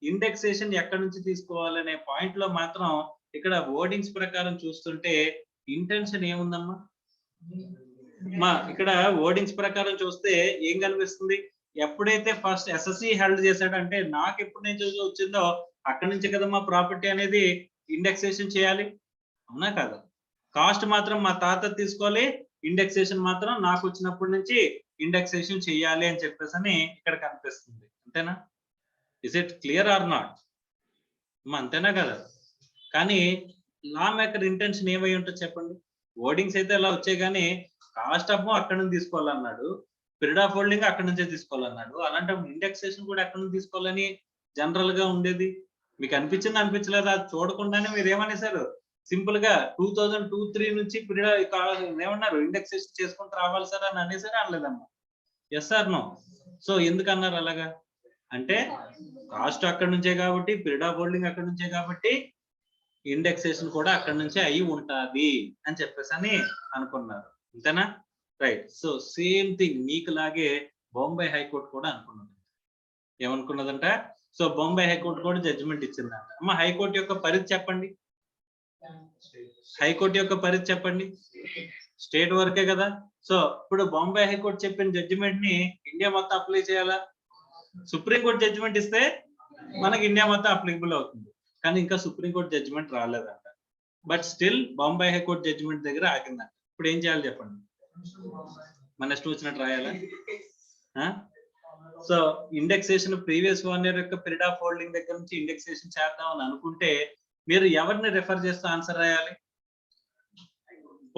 ఇండెక్సేషన్ ఎక్కడి నుంచి తీసుకోవాలనే పాయింట్ లో మాత్రం ఇక్కడ వర్డింగ్స్ ప్రకారం చూస్తుంటే ఇంటెన్షన్ ఏముందమ్మా? ఇక్కడ వర్డింగ్స్ ప్రకారం చూస్తే ఏం కనిపిస్తుంది? ఎప్పుడైతే ఫస్ట్ ఎస్ఎస్సి హెల్డ్ చేశాడంటే నాకు ఎప్పటి నుంచి వచ్చిందో అక్కడి నుంచి కదమ్మా ప్రాపర్టీ అనేది ఇండెక్సేషన్ చేయాలి, అవునా కాదా? కాస్ట్ మాత్రం మా తాత తీసుకోవాలి, ఇండెక్సేషన్ మాత్రం నాకు వచ్చినప్పటి నుంచి ఇండెక్సేషన్ చేయాలి అని చెప్పేసి అని ఇక్కడ కనిపిస్తుంది, అంతేనా? Is it clear or not? అంతేనా కదా? కానీ లా మేకర్ ఇంటెన్షన్ ఏమై ఉంటుంది చెప్పండి? వర్డింగ్స్ అయితే ఎలా వచ్చాయి, కానీ కాస్ట్ ఆఫ్ అక్కడ నుంచి తీసుకోవాలన్నాడు, పీరియడ్ ఆఫ్ హోల్డింగ్ అక్కడ నుంచే తీసుకోవాలన్నాడు. అలాంటి ఇండెక్సేషన్ కూడా ఎక్కడ నుంచి తీసుకోవాలని జనరల్ గా ఉండేది. మీకు అనిపించలేదా? అది చూడకుండానే మీరు ఏమనేసారు? సింపుల్ గా 2002-3 నుంచి పీరియడ్ ఏమన్నారు? ఇండెక్సేషన్ చేసుకుంటూ రావాలి సార్ అని అనేసారా? అనలేదమ్మా? Yes or no? సో ఎందుకు అన్నారు అలాగా? అంటే కాస్ట్ అక్కడ నుంచే కాబట్టి, పీరియడ్ ఆఫ్ హోల్డింగ్ అక్కడ నుంచే కాబట్టి ఇండెక్సేషన్ కూడా అక్కడ నుంచే అయి ఉంటది అని చెప్పేసి అని అనుకున్నారు, అంతేనా? రైట్. సో సేమ్ థింగ్ మీకు లాగే బొంబాయి హైకోర్టు కూడా అనుకున్నది. ఏమనుకున్నదంట? సో బొంబాయి హైకోర్టు కూడా జడ్జిమెంట్ ఇచ్చిందంట. అమ్మ హైకోర్టు యొక్క పరిధి చెప్పండి. హైకోర్టు యొక్క పరిధి చెప్పండి. స్టేట్ వరకే కదా. సో ఇప్పుడు బాంబే హైకోర్టు చెప్పిన జడ్జిమెంట్ ని ఇండియా మొత్తం అప్లై చేయాలా? సుప్రీంకోర్టు జడ్జిమెంట్ ఇస్తే మనకి ఇండియా మొత్తం అప్లికబుల్ అవుతుంది. కానీ ఇంకా సుప్రీంకోర్టు జడ్జిమెంట్ రాలేదంట. But still Bombay high court judgement దగ్గర ఆగిందంట. ఇప్పుడు ఏం చేయాలి చెప్పండి? మన ఇష్టం వచ్చినట్టు రాయాలా? సో ఇండెక్సేషన్ ప్రీవియస్ 1 year యొక్క పీరియడ్ ఆఫ్ హోల్డింగ్ దగ్గర నుంచి ఇండెక్సేషన్ చేద్దాం అని అనుకుంటే మీరు ఎవరిని రెఫర్ చేస్తూ ఆన్సర్ రాయాలి?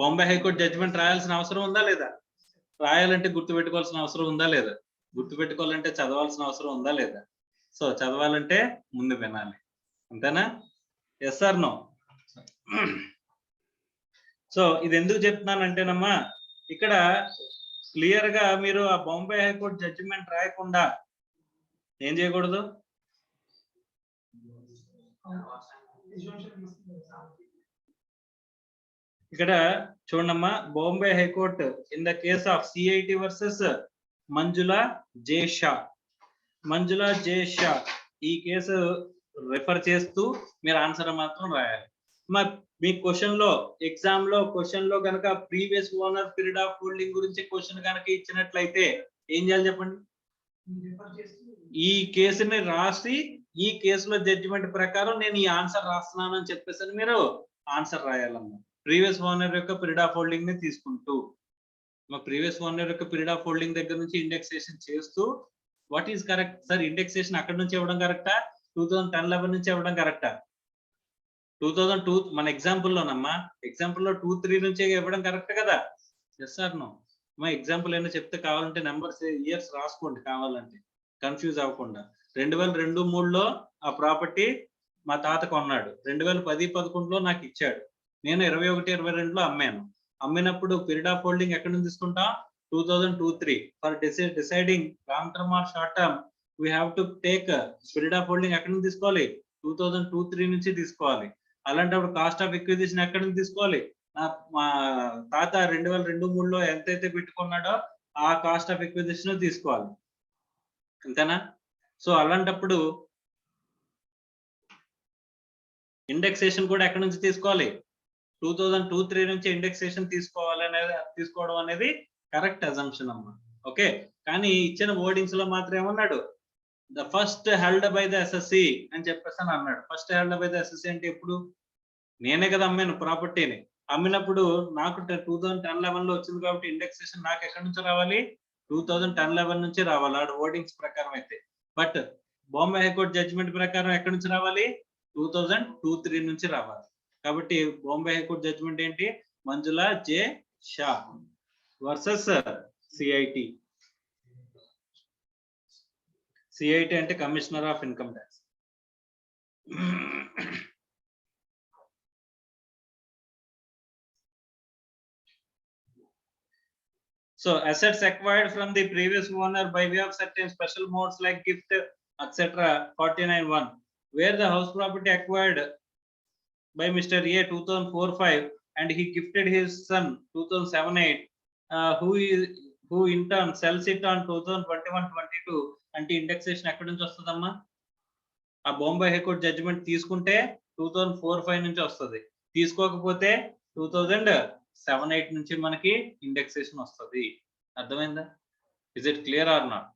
బాంబే హైకోర్టు జడ్జిమెంట్ రాయాల్సిన అవసరం ఉందా లేదా? రాయాలంటే గుర్తుపెట్టుకోవాల్సిన అవసరం ఉందా లేదా? గుర్తుపెట్టుకోవాలంటే చదవాల్సిన అవసరం ఉందా లేదా? సో చదవాలంటే ముందు వినాలి, అంతేనా? Yes or no? సో ఇది ఎందుకు చెప్తున్నానంటేనమ్మా, ఇక్కడ క్లియర్ గా మీరు ఆ బాంబే హైకోర్టు జడ్జిమెంట్ రాయకుండా ఏం చేయకూడదు? ఇక్కడ చూడమ్మా, Bombay high court in the case of CIT versus Manjula J Shah, Manjula J Shah ఈ కేసు రిఫర్ చేస్తూ మీరు ఆన్సర్ మాత్రం రాయాలి. మీ క్వశ్చన్ లో ఎగ్జామ్ లో క్వశ్చన్ లో కనుక previous owner period of holding గురించి క్వశ్చన్ కనుక ఇచ్చినట్లయితే ఏం చేయాలి చెప్పండి? ఈ కేసుని రాసి ఈ కేసులో జడ్జిమెంట్ ప్రకారం నేను ఈ ఆన్సర్ రాస్తున్నాను అని చెప్పేసి మీరు ఆన్సర్ రాయాలమ్మా. ప్రీవియస్ ఓనర్ యొక్క పీరియడ్ ఆఫ్ హోల్డింగ్ ని తీసుకుంటూ ప్రీవియస్ ఓనర్ యొక్క పీరియడ్ ఆఫ్ హోల్డింగ్ దగ్గర నుంచి ఇండెక్సేషన్ చేస్తూ what is correct sir? Indexation అక్కడ నుంచి ఇవ్వడం కరెక్టా? 2010-11 నుంచి ఇవ్వడం కరెక్టా? 2002 మన ఎగ్జాంపుల్ లోనమ్మా, ఎగ్జాంపుల్ లో 2-3 నుంచి ఇవ్వడం కరెక్ట్ కదా? Yes or no? మా ఎగ్జాంపుల్ ఏమైనా చెప్తే కావాలంటే నెంబర్స్ ఇయర్స్ రాసుకోండి, కావాలంటే కన్ఫ్యూజ్ అవ్వకుండా. 2002-3లో ఆ ప్రాపర్టీ మా తాత కొన్నాడు, 2010-11లో నాకు ఇచ్చాడు, నేను 21-22లో అమ్మాను. అమ్మినప్పుడు పీరియడ్ ఆఫ్ హోల్డింగ్ ఎక్కడ నుంచి తీసుకుంటాం? 2002-3. For deciding long term are short term we have to take period of holding ఎక్కడ నుంచి తీసుకోవాలి? 2002-3 నుంచి తీసుకోవాలి. అలాంటప్పుడు కాస్ట్ ఆఫ్ ఎక్విజిషన్ ఎక్కడి నుంచి తీసుకోవాలి? మా తాత 2002-3లో ఎంతైతే పెట్టుకున్నాడో ఆ కాస్ట్ ఆఫ్ ఎక్విజిషన్ తీసుకోవాలి, అంతేనా? సో అలాంటప్పుడు ఇండెక్సేషన్ కూడా ఎక్కడి నుంచి తీసుకోవాలి? 2002-3 నుంచి ఇండెక్సేషన్ తీసుకోవడం అనేది కరెక్ట్ అజంప్షన్ అమ్మా. ఓకే, కానీ ఇచ్చిన వర్డింగ్స్ లో మాత్రం ఏమన్నాడు? The first held by the assessee అని చెప్పేసి అని అన్నాడు. First held by the assessee అంటే ఎప్పుడు? నేనే కదా అమ్మాను ప్రాపర్టీని. అమ్మినప్పుడు నాకు 2010-11లో వచ్చింది కాబట్టి ఇండెక్సేషన్ నాకు ఎక్కడి నుంచి రావాలి? 2010-11 నుంచి రావాలి ఆ వర్డింగ్స్ ప్రకారం అయితే. బట్ బాంబే హైకోర్టు జడ్జిమెంట్ ప్రకారం ఎక్కడి నుంచి రావాలి? 2002-3 నుంచి రావాలి. కాబట్టి బాంబే హైకోర్టు జడ్జిమెంట్ ఏంటి? Manjula J Shah versus CIT. CIT అంటే commissioner of income tax. So assets acquired from the previous owner by way of certain special modes like gift, etc. 49(1), where the house property acquired by Mr. A 2004-5 and he gifted his son 2007-8, who in turn sells it on 2021-22 అంటే indexation ఎక్కడి నుంచి వస్తుందమ్మా? ఆ Bombay high court judgement తీసుకుంటే 2004-5 నుంచి వస్తుంది, తీసుకోకపోతే 2007-8 నుంచి మనకి ఇండెక్సేషన్ వస్తుంది. అర్థమైందా? Is it clear or not?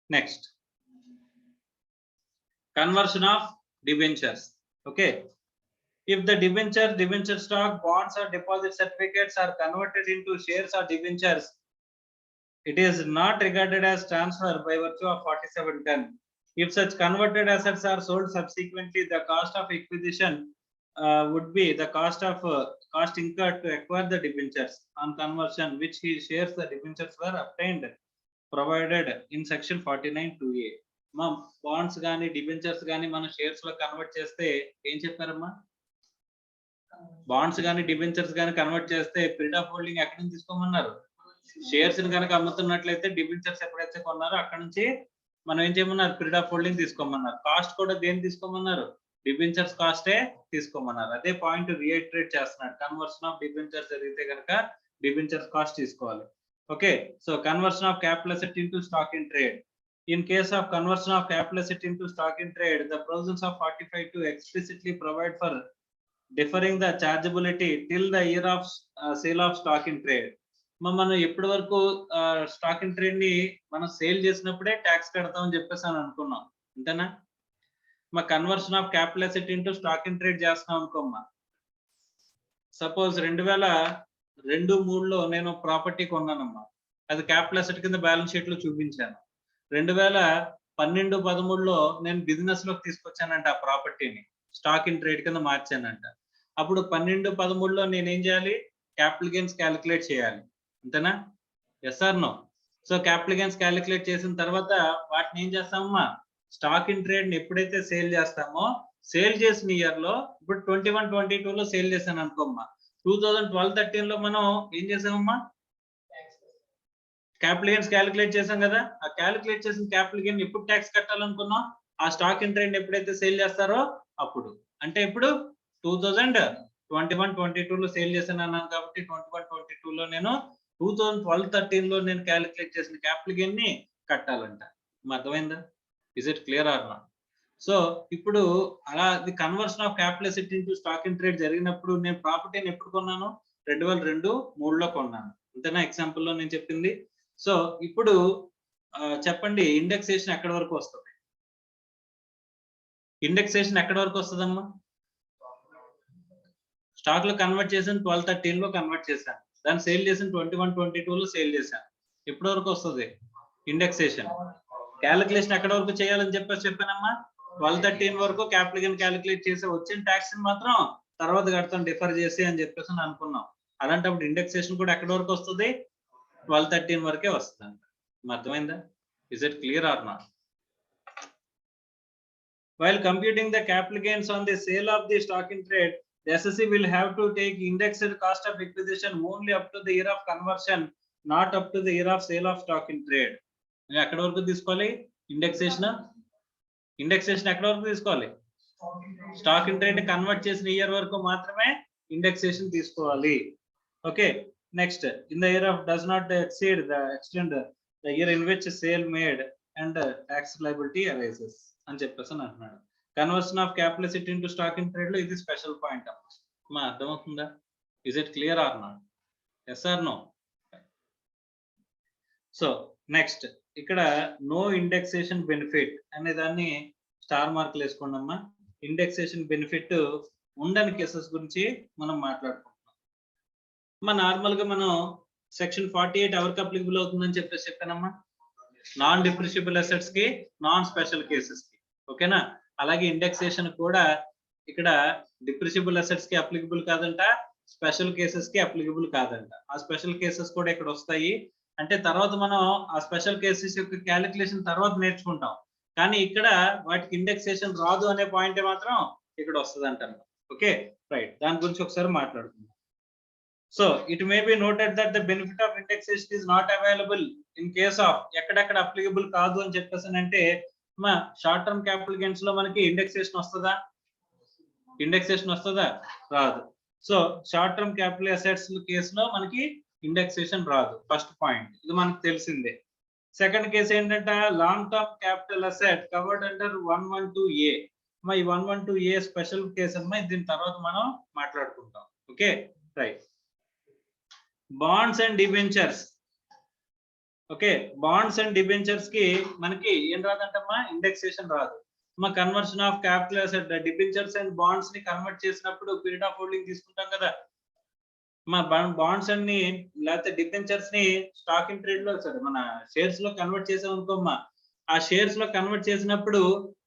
Next, conversion of debentures. Okay, if the debenture stock, bonds or deposit certificates are converted into shares or debentures, it is not regarded as transfer by virtue of 47(10). If such converted assets are sold subsequently, the cost of acquisition would be the cost incurred to acquire the debentures on conversion, which he shares the debentures were obtained provided in section 49(2)(a). మా bonds కానీ debentures కానీ మనం shares లో convert చేస్తే ఏం చెప్పారమ్మా? Bonds కానీ debentures కానీ convert చేస్తే పీరియడ్ ఆఫ్ హోల్డింగ్ ఎక్కడి నుంచి తీసుకోమన్నారు? షేర్స్ ని కనుక అమ్ముతున్నట్లయితే డిబెంచర్స్ ఎప్పుడైతే కొన్నారో అక్కడ నుంచి మనం ఏం చేయమన్నారు? పీరియడ్ ఆఫ్ హోల్డింగ్ తీసుకోమన్నారు. కాస్ట్ కూడా దేని తీసుకోమన్నారు? డిబెంచర్స్ కాస్టే తీసుకోమన్నారు. అదే పాయింట్ రీఇటరేట్ చేస్తున్నాడు. కన్వర్షన్ ఆఫ్ డిబెంచర్స్ జరిగితే కనుక డిబెంచర్స్ కాస్ట్ తీసుకోవాలి. Okay, so conversion of capital asset into stock in trade. In case of conversion of capital asset into stock in trade, the provisions of 45(2) explicitly provide for deferring the chargeability till the year of sale of stock in trade. మనం ఎప్పటి వరకు stock in trade ని మనం sale చేసినప్పుడే tax కడతామని చెప్పేసి అని అనుకున్నాం, అంతేనా? మా conversion of capital asset into stock in trade చేస్తున్నాం అనుకోమ్మా. సపోజ్ 2002-03లో నేను ప్రాపర్టీ కొన్నానమ్మా, అది క్యాపిటల్ అసెట్ కింద బ్యాలెన్స్ షీట్ లో చూపించాను. 2012-13లో నేను బిజినెస్ లోకి తీసుకొచ్చానంట ఆ ప్రాపర్టీని, స్టాక్ ఇన్ ట్రేడ్ కింద మార్చానంట. అప్పుడు 12-13లో నేను ఏం చేయాలి? క్యాపిటల్ గెయిన్స్ క్యాలిక్యులేట్ చేయాలి, అంతేనా? Yes or no? So capital gains calculate చేసిన తర్వాత వాటిని ఏం చేస్తామమ్మా, స్టాక్ ఇన్ ట్రేడ్ ని ఎప్పుడైతే సేల్ చేస్తామో, సేల్ చేసిన ఇయర్ లో ఇప్పుడు 21-22లో సేల్ చేశాను అనుకోమ్మా, 2012-13లో మనం ఏం చేసామమ్మా, క్యాపిటల్ గెయిన్స్ క్యాలిక్యులేట్ చేసాం కదా. ఆ క్యాలిక్యులేట్ చేసిన క్యాపిటల్ గెయిన్ ఎప్పుడు ట్యాక్స్ కట్టాలనుకున్నాం? ఆ స్టాక్ ఇన్ ట్రేడ్ ఎప్పుడైతే సేల్ చేస్తారో అప్పుడు. అంటే ఇప్పుడు 2021-22లో సేల్ చేశాను అన్నాను కాబట్టి 21-22లో నేను 2012-13లో నేను క్యాలిక్యులేట్ చేసిన క్యాపిటల్ గెయిన్ ని కట్టాలంట. అర్థమైందా? Is it clear or not? So ఇప్పుడు అలా the conversion of capital asset into stock in trade జరిగినప్పుడు నేను ప్రాపర్టీని ఎప్పుడు కొన్నాను? 2002-03లో కొన్నాను, అంతేనా? ఎగ్జాంపుల్ లో నేను చెప్పింది. సో ఇప్పుడు చెప్పండి, ఇండెక్సేషన్ ఎక్కడి వరకు వస్తుంది? ఇండెక్సేషన్ ఎక్కడి వరకు వస్తుందమ్మా? స్టాక్ లో కన్వర్ట్ చేసిన 12-13లో కన్వర్ట్ చేశాను, దాన్ని సేల్ చేసిన 21-22లో సేల్ చేశాను. ఎప్పటి వరకు వస్తుంది ఇండెక్సేషన్? క్యాలిక్యులేషన్ ఎక్కడి వరకు చేయాలని చెప్పానమ్మా, 12-13 వరకు క్యాపిటల్ గెయిన్ క్యాలిక్యులేట్ చేసి వచ్చిన ట్యాక్స్ మాత్రం తర్వాత కడతాం డిఫర్ చేసి అని చెప్పేసి అనుకున్నాం. అలాంటప్పుడు ఇండెక్సేషన్ కూడా ఎక్కడి వరకు వస్తుంది? 12-13 వరకే వస్తుంది. అర్థమైందా? Is it clear or not? While computing the capital gains on the sale of the stock in trade, the SSC will have to take indexed cost of acquisition only up to the year of conversion, not up to the year of sale of stock in trade. ఎక్కడి వరకు తీసుకోవాలి indexation? Indexation ఎక్కడి వరకు తీసుకోవాలి? Stock in trade convert చేసిన year వరకు మాత్రమే indexation తీసుకోవాలి. Okay, next, in the year of does not exceed the extent the year in which sale made and tax liability arises అని చెప్పేసి అంటున్నాడు. Conversion of capital asset into stock in trade లో ఇది special point అమ్మా. అర్థమవుతుందా? Is it clear or not? Yes or no? So next, ఇక్కడ no indexation benefit అనే దాన్ని స్టార్ మార్కులు వేసుకోండి అమ్మా. ఇండెక్సేషన్ బెనిఫిట్ ఉండని కేసెస్ గురించి మనం మాట్లాడుకుంటున్నాం. నార్మల్ గా మనం సెక్షన్ 48 ఎవరికి అప్లికబుల్ అవుతుందని చెప్పానమ్మా, నాన్ డిప్రిషియబుల్ అసెట్స్ కి, నాన్ స్పెషల్ కేసెస్ కి. ఓకేనా? అలాగే ఇండెక్సేషన్ కూడా ఇక్కడ డిప్రిషియబుల్ అసెట్స్ కి అప్లికబుల్ కాదంట, స్పెషల్ కేసెస్ కి అప్లికబుల్ కాదంట. ఆ స్పెషల్ కేసెస్ కూడా ఇక్కడ వస్తాయి. అంటే తర్వాత మనం ఆ స్పెషల్ కేసెస్ యొక్క క్యాలిక్యులేషన్ తర్వాత నేర్చుకుంటాం, కానీ ఇక్కడ వాటికి ఇండెక్సేషన్ రాదు అనే పాయింట్ మాత్రం ఇక్కడ వస్తుంది అంటారు. ఓకే, రైట్, దాని గురించి ఒకసారి మాట్లాడుకుందాం. So it may be noted that the benefit of indexation is not available in case of, ఎక్కడెక్కడ అప్లికబుల్ కాదు అని చెప్పేసి అంటే, మా షార్ట్ టర్మ్ క్యాపిటల్ గెయిన్స్ లో మనకి ఇండెక్సేషన్ వస్తుందా? ఇండెక్సేషన్ వస్తుందా? రాదు. So short term capital assets కేసులో మనకి ఇండెక్సేషన్ రాదు. ఫస్ట్ పాయింట్, ఇది మనకు తెలిసిందే. సెకండ్ కేసు ఏంటంటే long term capital asset covered under 112A. ఈ 112A స్పెషల్ కేసు అమ్మా, దీని తర్వాత మనం మాట్లాడుకుంటాం. Okay, right. Bonds and debentures. Okay, bonds and debentures కి మనకి ఏం రాదంటమ్మా, ఇండెక్సేషన్ రాదు. Conversion of capital asset, debentures and bonds ని కన్వర్ట్ చేసినప్పుడు పీరియడ్ ఆఫ్ హోల్డింగ్ తీసుకుంటాం కదా. బాండ్స్ అన్ని లేకపోతే డిబెంచర్స్ ని స్టాక్ ఇన్ ట్రేడ్ లో మన షేర్స్ లో కన్వర్ట్ చేసాం అనుకోమ్మా, ఆ షేర్స్ లో కన్వర్ట్ చేసినప్పుడు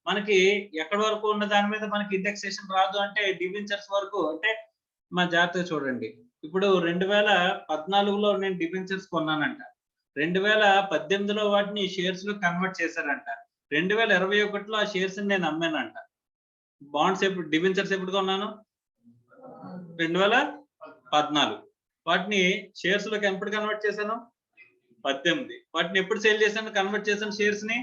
మనకి ఎక్కడి వరకు ఉన్న దాని మీద మనకి ఇండెక్సేషన్ రాదు అంటే డిబెంచర్స్ వరకు. అంటే జాగ్రత్తగా చూడండి, ఇప్పుడు 2014లో నేను డిబెంచర్స్ కొన్నానంట, 2018లో వాటిని షేర్స్ లో కన్వర్ట్ చేశారంట, 2021లో ఆ షేర్స్ నేను అమ్మానంట. బాండ్స్ ఎప్పుడు, డిబెంచర్స్ ఎప్పుడు కొన్నాను? 2014. వాటిని షేర్స్ లోకి ఎప్పుడు కన్వర్ట్ చేశాను? 18. వాటిని ఎప్పుడు సేల్ చేశాను, కన్వర్ట్ చేశాను షేర్స్ ని?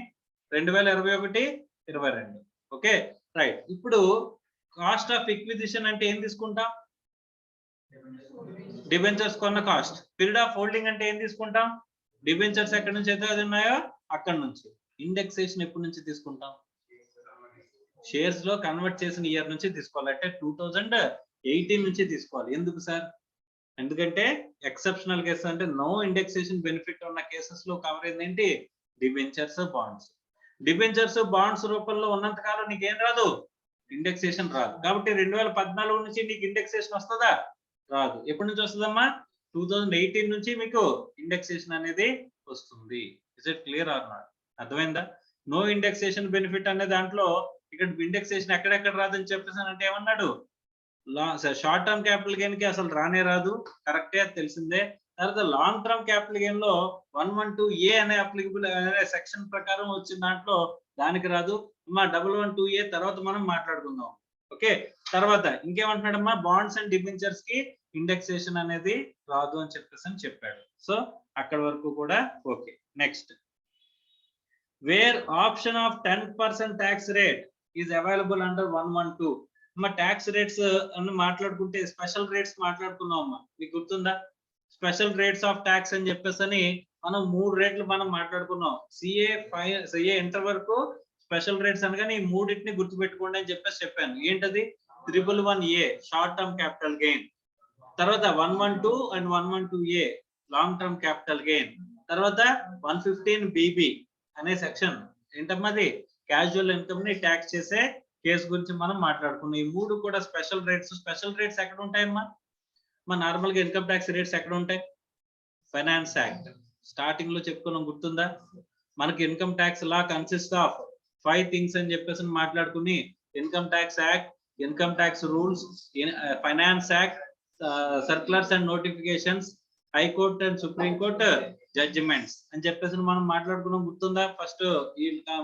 2021-22. Okay, right. ఇప్పుడు కాస్ట్ ఆఫ్ ఎక్విజిషన్ అంటే ఏం తీసుకుంటాం? డిబెంచర్స్ కొన్న కాస్ట్. పీరియడ్ ఆఫ్ హోల్డింగ్ అంటే ఏం తీసుకుంటాం? డిబెంచర్స్ ఎక్కడి నుంచి అయితే అది ఉన్నాయో అక్కడ నుంచి. ఇండెక్సేషన్ ఎప్పటి నుంచి తీసుకుంటాం? షేర్స్ లో కన్వర్ట్ చేసిన ఇయర్ నుంచి తీసుకోవాలి. అంటే 2018 నుంచి తీసుకోవాలి. ఎందుకు సార్? ఎందుకంటే ఎక్సెప్షనల్ కేసెస్ అంటే నో ఇండెక్సేషన్ బెనిఫిట్ ఉన్న కేసెస్ లో కవర్ అయింది ఏంటి? Debentures, bonds. డిబెంచర్స్, బాండ్స్ రూపంలో ఉన్నంత కాలం నీకేం రాదు? ఇండెక్సేషన్ రాదు. కాబట్టి 2014 నుంచి నీకు ఇండెక్సేషన్ వస్తుందా? రాదు. ఎప్పటి నుంచి వస్తుందమ్మా? 2018 నుంచి మీకు ఇండెక్సేషన్ అనేది వస్తుంది. Is it clear or not? అర్థమైందా? నో ఇండెక్సేషన్ బెనిఫిట్ అనే దాంట్లో ఇక్కడ ఇండెక్సేషన్ ఎక్కడెక్కడ రాదని చెప్పేసి అంటే ఏమన్నాడు? షార్ట్ టర్మ్ క్యాపిటల్ గెయిన్ కి అసలు రానే రాదు. కరెక్టే, అది తెలిసిందే. తర్వాత లాంగ్ టర్మ్ క్యాపిటల్ గెయిన్ లో 112A అనే అప్లికబుల్ అనే సెక్షన్ ప్రకారం వచ్చిన దాంట్లో దానికి రాదు. అమ్మా 112A తర్వాత మనం మాట్లాడుకుందాం. ఓకే, తర్వాత ఇంకేమంటున్నాడమ్మా? బాండ్స్ అండ్ డిబెంచర్స్ కి ఇండెక్సేషన్ అనేది రాదు అని చెప్పేసి అని చెప్పాడు. సో అక్కడ వరకు కూడా okay. Next, where option of 10% tax rate is available under 112. అమ్మా ట్యాక్స్ రేట్స్ అని మాట్లాడుకుంటే స్పెషల్ రేట్స్ మాట్లాడుకున్నాం అమ్మా, మీకు గుర్తుందా? స్పెషల్ రేట్స్ ఆఫ్ ట్యాక్స్ అని చెప్పేసి అని మనం 3 రేట్లు మనం మాట్లాడుకున్నాం. సిఏ ఇంటర్ వరకు స్పెషల్ రేట్స్ అనగానే ఈ మూడింటిని గుర్తుపెట్టుకోండి అని చెప్పేసి చెప్పాను. ఏంటది? 111A short term capital gain, తర్వాత 112 and 112A long term capital gain, తర్వాత 115BB అనే సెక్షన్ ఏంటమ్మది? క్యాజువల్ ఇన్కమ్ ని ట్యాక్స్ చేసే కేసు గురించి మనం మాట్లాడుకున్నాం. ఈ 3 కూడా స్పెషల్ రేట్స్. స్పెషల్ రేట్స్ ఎక్కడ ఉంటాయమ్మా? మన నార్మల్ గా ఇన్కమ్ ట్యాక్స్ రేట్స్ ఎక్కడ ఉంటాయి? ఫైనాన్స్ యాక్ట్ స్టార్టింగ్ లో చెప్పుకున్నాం, గుర్తుందా? మనకి income tax law consist of 5 things అని చెప్పేసి మాట్లాడుకుని, income tax act, income tax rules, finance act, circulars and notifications, high court and supreme court judgements అని చెప్పేసి మనం మాట్లాడుకున్నాం, గుర్తుందా? First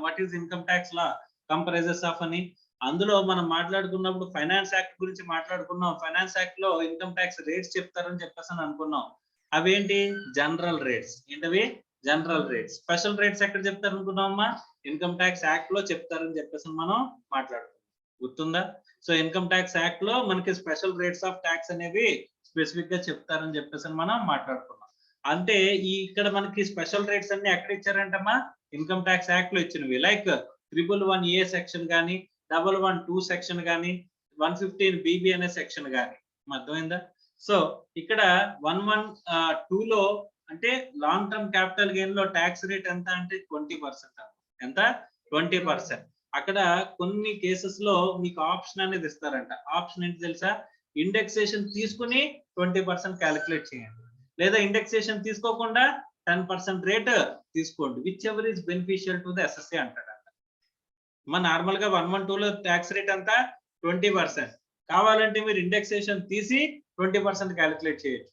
what is income tax law comprises of అని. అందులో మనం మాట్లాడుకున్నప్పుడు ఫైనాన్స్ యాక్ట్ గురించి మాట్లాడుకున్నాం. ఫైనాన్స్ యాక్ట్ లో ఇన్కమ్ ట్యాక్స్ రేట్స్ చెప్తారని చెప్పేసి అని అనుకున్నాం. అవేంటి? General rates. ఏంటవి? General rates. స్పెషల్ రేట్స్ ఎక్కడ చెప్తారు అనుకున్నామమ్మా? ఇన్కమ్ ట్యాక్స్ యాక్ట్ లో చెప్తారని చెప్పేసి మనం మాట్లాడుకున్నాం, గుర్తుందా? సో ఇన్కమ్ ట్యాక్స్ యాక్ట్ లో మనకి స్పెషల్ రేట్స్ ఆఫ్ ట్యాక్స్ అనేవి స్పెసిఫిక్ గా చెప్తారని చెప్పేసి మనం మాట్లాడుకున్నాం. అంటే ఇక్కడ మనకి స్పెషల్ రేట్స్ అన్ని ఎక్కడ ఇచ్చారంటమ్మా? ఇన్కమ్ ట్యాక్స్ యాక్ట్ లో ఇచ్చినవి. లైక్ 111A సెక్షన్ కానీ, 112 సెక్షన్ కానీ, 115BB అనే సెక్షన్ కానీ. అర్థమైందా? సో ఇక్కడ 112 లో అంటే లాంగ్ టర్మ్ క్యాపిటల్ గెయిన్ లో ట్యాక్స్ రేట్ ఎంత అంటే 20%. ఎంత? 20%. అక్కడ కొన్ని కేసెస్ లో మీకు ఆప్షన్ అనేది ఇస్తారంట. ఆప్షన్ ఏంటి తెలుసా? ఇండెక్సేషన్ తీసుకుని 20% క్యాలిక్యులేట్ చేయండి, లేదా ఇండెక్సేషన్ తీసుకోకుండా 10% రేట్ తీసుకోండి. Which ever is beneficial to the SSC అంటాడు. మన నార్మల్ గా 112 లో ట్యాక్స్ రేట్ అంతా 20%. కావాలంటే మీరు ఇండెక్సేషన్ తీసి 20% క్యాలిక్యులేట్ చేయొచ్చు.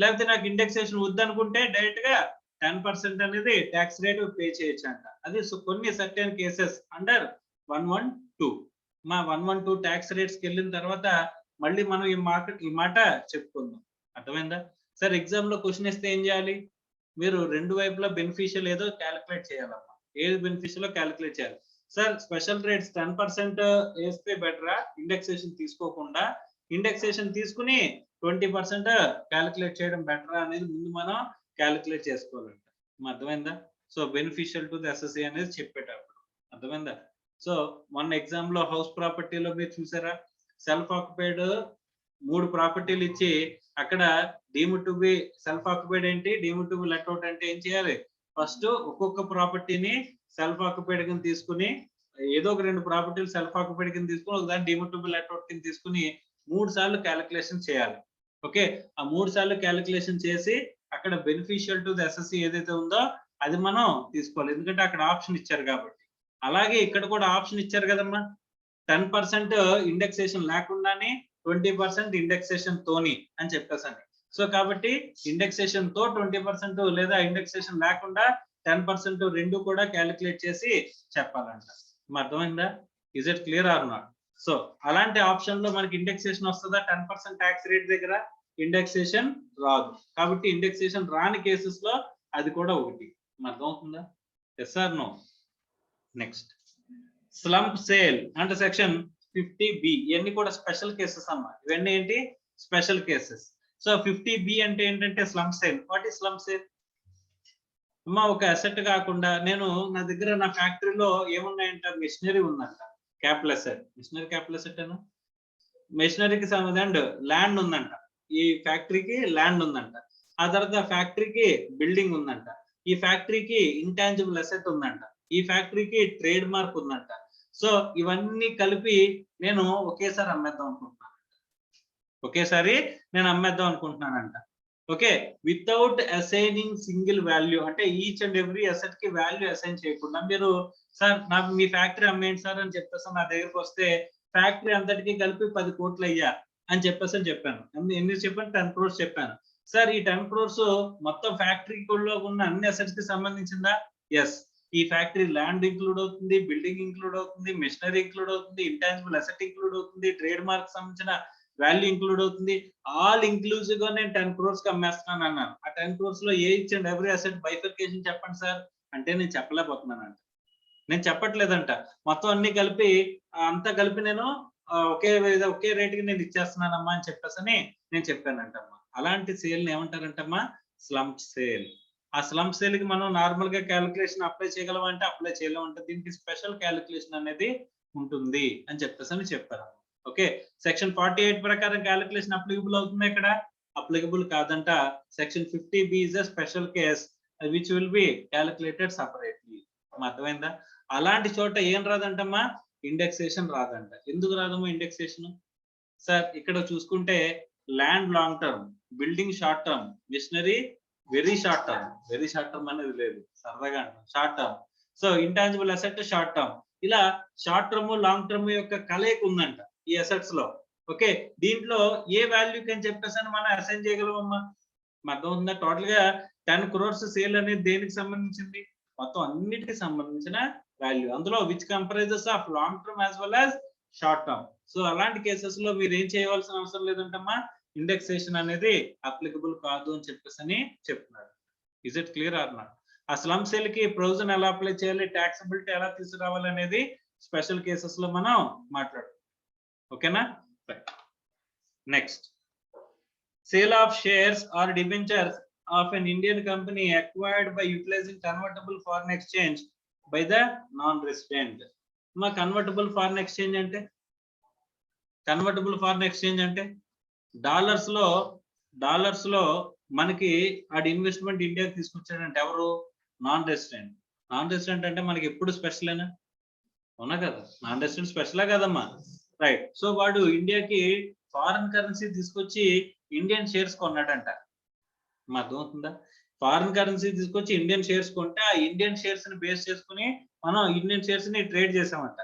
లేకపోతే నాకు ఇండెక్సేషన్ వద్దనుకుంటే డైరెక్ట్ గా 10% అనేది ట్యాక్స్ రేట్ పే చేయొచ్చు అంట. అది కొన్ని సర్టెన్ కేసెస్ అండర్ 112. మా 112 ట్యాక్స్ రేట్స్కి వెళ్ళిన తర్వాత మళ్ళీ మనం ఈ మాట చెప్పుకుందాం. అర్థమైందా? సార్ ఎగ్జామ్ లో క్వశ్చన్ ఇస్తే ఏం చేయాలి? మీరు రెండు వైపులా బెనిఫిషియల్ ఏదో క్యాలిక్యులేట్ చేయాలమ్మా. ఏది బెనిఫిషియల్ క్యాలిక్యులేట్ చేయాలి. సార్ స్పెషల్ రేట్స్ 10% వేస్తే బెటరా ఇండెక్సేషన్ తీసుకోకుండా, ఇండెక్సేషన్ తీసుకుని 20% క్యాలిక్యులేట్ చేయడం బెటరా అనేది ముందు మనం క్యాలిక్యులేట్ చేసుకోవాలంట. అర్థమైందా? So beneficial to the SSC అనేది చెప్పేటప్పుడు. అర్థమైందా? సో మొన్న ఎగ్జామ్ లో హౌస్ ప్రాపర్టీలో మీరు చూసారా? సెల్ఫ్ ఆక్యుపైడ్ 3 ప్రాపర్టీలు ఇచ్చి అక్కడ deemed to be self occupied ఏంటి, deemed to be let out అంటే ఏం చేయాలి? ఫస్ట్ ఒక్కొక్క ప్రాపర్టీని సెల్ఫ్ ఆక్యుపైడ్ కింద తీసుకుని, ఏదో ఒక 2 ప్రాపర్టీలు సెల్ఫ్ ఆక్యుపైడ్ కింద తీసుకుని ఒకదాన్ని deemed to be let out కింద తీసుకుని 3 సార్లు క్యాలిక్యులేషన్ చేయాలి. ఓకే, ఆ 3 సార్లు క్యాలిక్యులేషన్ చేసి అక్కడ బెనిఫిషియల్ టు ది ఎస్ఎస్సి ఏదైతే ఉందో అది మనం తీసుకోవాలి, ఎందుకంటే అక్కడ ఆప్షన్ ఇచ్చారు కాబట్టి. అలాగే ఇక్కడ కూడా ఆప్షన్ ఇచ్చారు కదమ్మా, 10% ఇండెక్సేషన్ లేకుండానే 20% ఇండెక్సేషన్ తోని అని చెప్పేసని. సో కాబట్టి ఇండెక్సేషన్ తో 20% లేదా ఇండెక్సేషన్ లేకుండా 10% రెండు కూడా క్యాలిక్యులేట్ చేసి చెప్పాలంట. అర్థమైందా? Is it clear or not? So అలాంటి ఆప్షన్ లో మనకి ఇండెక్సేషన్ వస్తుందా? 10% ట్యాక్స్ రేట్ దగ్గర ఇండెక్సేషన్ రాదు. కాబట్టి ఇండెక్సేషన్ రాని కేసెస్ లో అది కూడా ఒకటి. అర్థమవుతుందా? Yes or no? Next, slump sale అంటే సెక్షన్ 50B ఇవన్నీ కూడా స్పెషల్ కేసెస్ అమ్మా. ఇవన్నీ ఏంటి స్పెషల్ కేసెస్. సో 50B అంటే ఏంటంటే slump sale. What is slump sale? అమ్మా ఒక అసెట్ కాకుండా నేను నా దగ్గర నా ఫ్యాక్టరీలో ఏమున్నాయంట, మిషనరీ ఉందంట, capital asset. Machinery capital asset అను, మిషనరీకి సంబంధించి ల్యాండ్ ఉందంట, ఈ ఫ్యాక్టరీకి ల్యాండ్ ఉందంట, ఆ తర్వాత ఫ్యాక్టరీకి బిల్డింగ్ ఉందంట, ఈ ఫ్యాక్టరీకి ఇంటాంజిబుల్ అసెట్ ఉందంట, ఈ ఫ్యాక్టరీకి ట్రేడ్ మార్క్ ఉందంట. సో ఇవన్నీ కలిపి నేను ఒకేసారి అమ్మేద్దాం అనుకుంటున్నాను, ఒకేసారి నేను అమ్మేద్దాం అనుకుంటున్నానంట. Okay, without assigning single value, అంటే ఈచ్ అండ్ ఎవ్రీ అసెట్ కి వాల్యూ అసైన్ చేయకుండా మీరు సార్ నాకు మీ ఫ్యాక్టరీ అమ్మేయండి సార్ అని చెప్పేసి నా దగ్గరకు వస్తే ఫ్యాక్టరీ అంతటికి కలిపి 10 కోట్లు అయ్యా అని చెప్పేసి చెప్పాను. ఎన్ని చెప్పాను? 10 crores చెప్పాను. సార్ ఈ 10 crores మొత్తం ఫ్యాక్టరీలో ఉన్న అన్ని అసెట్స్ కి సంబంధించిందా? ఎస్. ఈ ఫ్యాక్టరీ ల్యాండ్ ఇంక్లూడ్ అవుతుంది, బిల్డింగ్ ఇంక్లూడ్ అవుతుంది, మిషనరీ ఇంక్లూడ్ అవుతుంది, ఇంటాంజిబుల్ అసెట్ ఇంక్లూడ్ అవుతుంది, ట్రేడ్ మార్క్ సంబంధించిన వాల్యూ ఇంక్లూడ్ అవుతుంది. ఆల్ ఇంక్లూజివ్ గా నేను 10 crores కి అమ్మేస్తున్నాను అన్నాను. ఆ 10 crores లో each and every asset bifurcation చెప్పండి సార్ అంటే నేను చెప్పలేకపోతున్నానంట, నేను చెప్పట్లేదంట. మొత్తం అన్ని కలిపి అంతా కలిపి నేను ఒకే రేటుకి నేను ఇచ్చేస్తున్నానమ్మా అని చెప్పేసి నేను చెప్పానంటమ్మా. అలాంటి సేల్ ని ఏమంటారంటమ్మా? Slump sale. ఆ స్లమ్ సేల్ కి మనం నార్మల్ గా క్యాలిక్యులేషన్ అప్లై చేయగలం అంటే అప్లై చేయలేమంటే దీనికి స్పెషల్ క్యాలిక్యులేషన్ అనేది ఉంటుంది అని చెప్పేసి చెప్పారు. ఓకే, సెక్షన్ 48 ప్రకారం క్యాలిక్యులేషన్ అప్లికబుల్ అవుతుంది ఇక్కడ? అప్లికబుల్ కాదంట. Section 50B is a special case which will be calculated separately. అర్థమైందా? అలాంటి చోట ఏం రాదంటమ్మా? ఇండెక్సేషన్ రాదంట. ఎందుకు రాదమ్మా ఇండెక్సేషన్? సార్ ఇక్కడ చూసుకుంటే land long term, building short term, machinery very short term. Very short term అనేది లేదు, సరదాగా short term. So intangible asset short term. ఇలా షార్ట్ టర్మ్ లాంగ్ టర్మ్ యొక్క కలయిక ఉందంట ఈ అసెట్స్ లో. ఓకే, దీంట్లో ఏ వాల్యూ అని చెప్పేసి మనం అసైన్ చేయగలమమ్మా? అర్థమవుతుందా? టోటల్ గా 10 crores సేల్ అనేది దేనికి సంబంధించింది? మొత్తం అన్నిటికి సంబంధించిన వాల్యూ. అందులో which comprises of long term as well as short term. So అలాంటి కేసెస్ లో మీరు ఏం చేయవలసిన అవసరం లేదంటమ్మా, ఇండెక్సేషన్ అనేది అప్లికబుల్ కాదు అని చెప్పేసి చెప్తున్నారు. Is it clear or not? ఆ స్లమ్ సేల్ కి ప్రొవిజన్ ఎలా అప్లై చేయాలి, టాక్సబిలిటీ ఎలా తీసుకురావాలి అనేది స్పెషల్ కేసెస్ లో మనం మాట్లాడుతాం. ఓకేనా? Next, sale of shares or debentures of an Indian company acquired by utilizing convertible foreign exchange by the non-resident. మా కన్వర్టబుల్ ఫారెన్ ఎక్స్చేంజ్ అంటే, కన్వర్టబుల్ ఫారెన్ ఎక్స్చేంజ్ అంటే డాలర్స్ లో మనకి ఆడి ఇన్వెస్ట్మెంట్ ఇండియాకి తీసుకొచ్చాడంటే ఎవరు? Non resident. నాన్ రెసిడెంట్ అంటే మనకి ఎప్పుడు స్పెషల్ అయినా అవునా కదా? నాన్ రెసిడెంట్ స్పెషలా కదమ్మా? రైట్. సో వాడు ఇండియాకి ఫారెన్ కరెన్సీ తీసుకొచ్చి ఇండియన్ షేర్స్ కొన్నాడంట. అర్థమవుతుందా? ఫారెన్ కరెన్సీ తీసుకొచ్చి ఇండియన్ షేర్స్ కొంటే ఆ ఇండియన్ షేర్స్ ని బేస్ చేసుకుని మనం ఇండియన్ షేర్స్ ని ట్రేడ్ చేసామంట.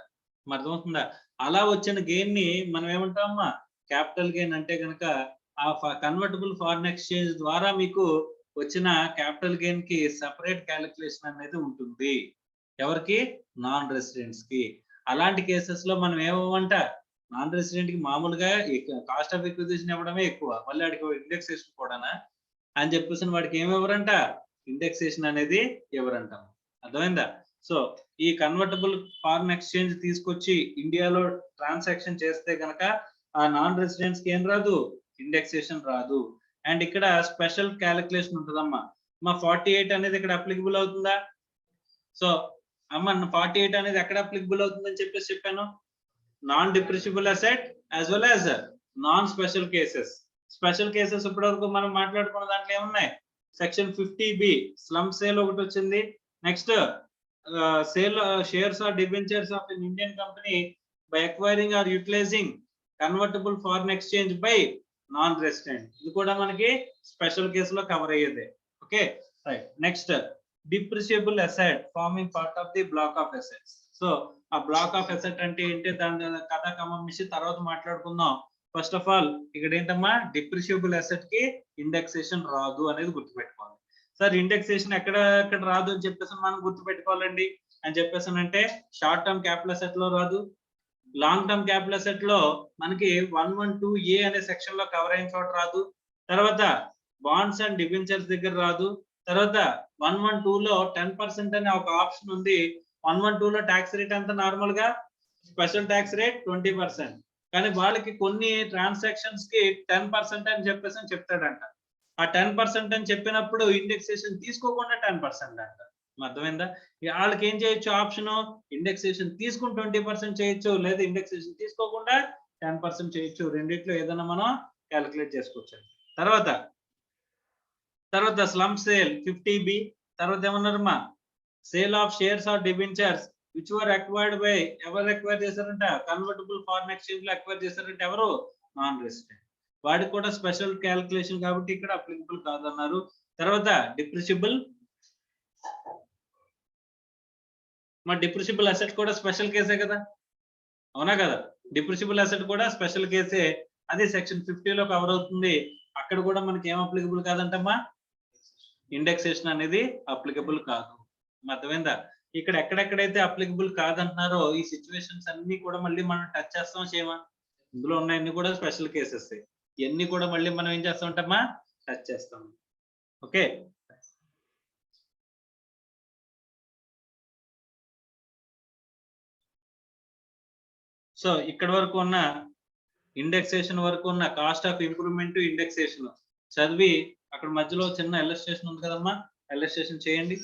అర్థమవుతుందా? అలా వచ్చిన గెయిన్ ని మనం ఏమంటామమ్మా? క్యాపిటల్ గెయిన్ అంటే కనుక ఆ కన్వర్టబుల్ ఫారెన్ ఎక్స్చేంజ్ ద్వారా మీకు వచ్చిన క్యాపిటల్ గెయిన్ కి సెపరేట్ క్యాలిక్యులేషన్ అనేది ఉంటుంది. ఎవరికి? నాన్ రెసిడెంట్స్ కి. అలాంటి కేసెస్ లో మనం ఏమంట, నాన్ రెసిడెంట్ కి మామూలుగా కాస్ట్ ఆఫ్ ఎక్విజిషన్ ఇవ్వడమే ఎక్కువ, మళ్ళీ వాడికి ఇండెక్సేషన్ కూడానా అని చెప్పేసి వాడికి ఏమి ఎవరంట? ఇండెక్సేషన్ అనేది ఎవరంట. అర్థమైందా? సో ఈ కన్వర్టబుల్ ఫారెన్ ఎక్స్చేంజ్ తీసుకొచ్చి ఇండియాలో ట్రాన్సాక్షన్ చేస్తే కనుక ఆ నాన్ రెసిడెంట్స్ కి ఏం రాదు? ఇండెక్సేషన్ రాదు. అండ్ ఇక్కడ స్పెషల్ క్యాలిక్యులేషన్ ఉంటుందమ్మా. మా 48 అనేది ఇక్కడ అప్లికబుల్ అవుతుందా? సో అమ్మ 48 అనేది ఎక్కడ అప్లికబుల్ అవుతుందని చెప్పాను? Non depreciable asset as well as non special cases. Special cases ఇప్పటి వరకు మనం మాట్లాడుకున్న దాంట్లో ఏమున్నాయి? సెక్షన్ 50B స్లమ్ సేల్ ఒకటి వచ్చింది. Next sale shares or debentures of an Indian company by acquiring or utilising convertible foreign exchange by non resident. ఇది కూడా మనకి స్పెషల్ కేసులో కవర్ అయ్యేదే. Okay, right. Next, depreciable asset forming part of the block of assets. So ఆ block of asset అంటే ఏంటి, దాని కథ కమమిషి తర్వాత మాట్లాడుకుందాం. ఫస్ట్ ఆఫ్ ఆల్ ఇక్కడ ఏంటమ్మా? డిప్రిషియబుల్ అసెట్ కి ఇండెక్సేషన్ రాదు అనేది గుర్తుపెట్టుకోవాలి. సార్ ఇండెక్సేషన్ ఎక్కడ రాదు అని చెప్పేసి మనం గుర్తుపెట్టుకోవాలండి అని చెప్పేసానంటే, షార్ట్ టర్మ్ క్యాపిటల్ అసెట్ లో రాదు, లాంగ్ టర్మ్ క్యాపిటల్ అసెట్ లో మనకి 112A అనే సెక్షన్ లో కవర్ అయిన చోట రాదు, తర్వాత బాండ్స్ అండ్ డిబెంచర్స్ దగ్గర రాదు, తర్వాత 112 లో 10% అనే ఒక ఆప్షన్ ఉంది. 112 లో ట్యాక్స్ రేట్ అంతా నార్మల్ గా స్పెషల్ ట్యాక్స్ రేట్ 20%. కానీ వాళ్ళకి కొన్ని ట్రాన్సాక్షన్స్ కి 10% అని చెప్పేసి అని చెప్తాడంట. ఆ 10% అని చెప్పినప్పుడు ఇండెక్సేషన్ తీసుకోకుండా 10% అంట. అర్థమైందా? వాళ్ళకి ఏం చేయొచ్చు ఆప్షన్, ఇండెక్సేషన్ తీసుకుని 20% చేయొచ్చు, లేదా ఇండెక్సేషన్ తీసుకోకుండా 10% చేయొచ్చు. రెండిట్లో ఏదైనా మనం క్యాలిక్యులేట్ చేసుకోవచ్చు. తర్వాత స్లమ్ సేల్ 50B. తర్వాత ఏమన్నారమ్మా, sale of shares or debentures which were acquired by, ఎవరు అక్వైర్ చేశారంట, కన్వర్టబుల్ ఫారెన్ ఎక్స్చేంజ్ లో అక్వైర్ చేశారంటే ఎవరు, నాన్ రెసిడెంట్. వాడికి కూడా స్పెషల్ క్యాలిక్యులేషన్ కాబట్టి ఇక్కడ అప్లికబుల్ కాదన్నారు. తర్వాత డిప్రిసిబుల్, మా డిప్రిసిబుల్ అసెట్ కూడా స్పెషల్ కేసే కదా, అవునా కదా? డిప్రిసిబుల్ అసెట్ కూడా స్పెషల్ కేసే, అది సెక్షన్ 50లో కవర్ అవుతుంది. అక్కడ కూడా మనకి ఏం అప్లికబుల్ కాదంటమ్మా, ఇండెక్సేషన్ అనేది అప్లికబుల్ కాదు. అర్థమైందా? ఇక్కడ ఎక్కడెక్కడైతే అప్లికబుల్ కాదంటున్నారో ఈ సిచ్యువేషన్స్ అన్ని కూడా మళ్ళీ మనం టచ్ చేస్తాం చేయమా, ఇందులో ఉన్నాయన్ని కూడా స్పెషల్ కేసెస్, ఇవన్నీ కూడా మళ్ళీ మనం ఏం చేస్తా ఉంటామా, టచ్ చేస్తాం. ఓకే, సో ఇక్కడ వరకు ఉన్న ఇండెక్సేషన్ వరకు ఉన్న కాస్ట్ ఆఫ్ ఇంప్రూవ్మెంట్ ఇండెక్సేషన్ చదివి అక్కడ మధ్యలో చిన్న ఎల్లస్ట్రేషన్ ఉంది కదమ్మా, ఎల్లస్ట్రేషన్ చేయండి.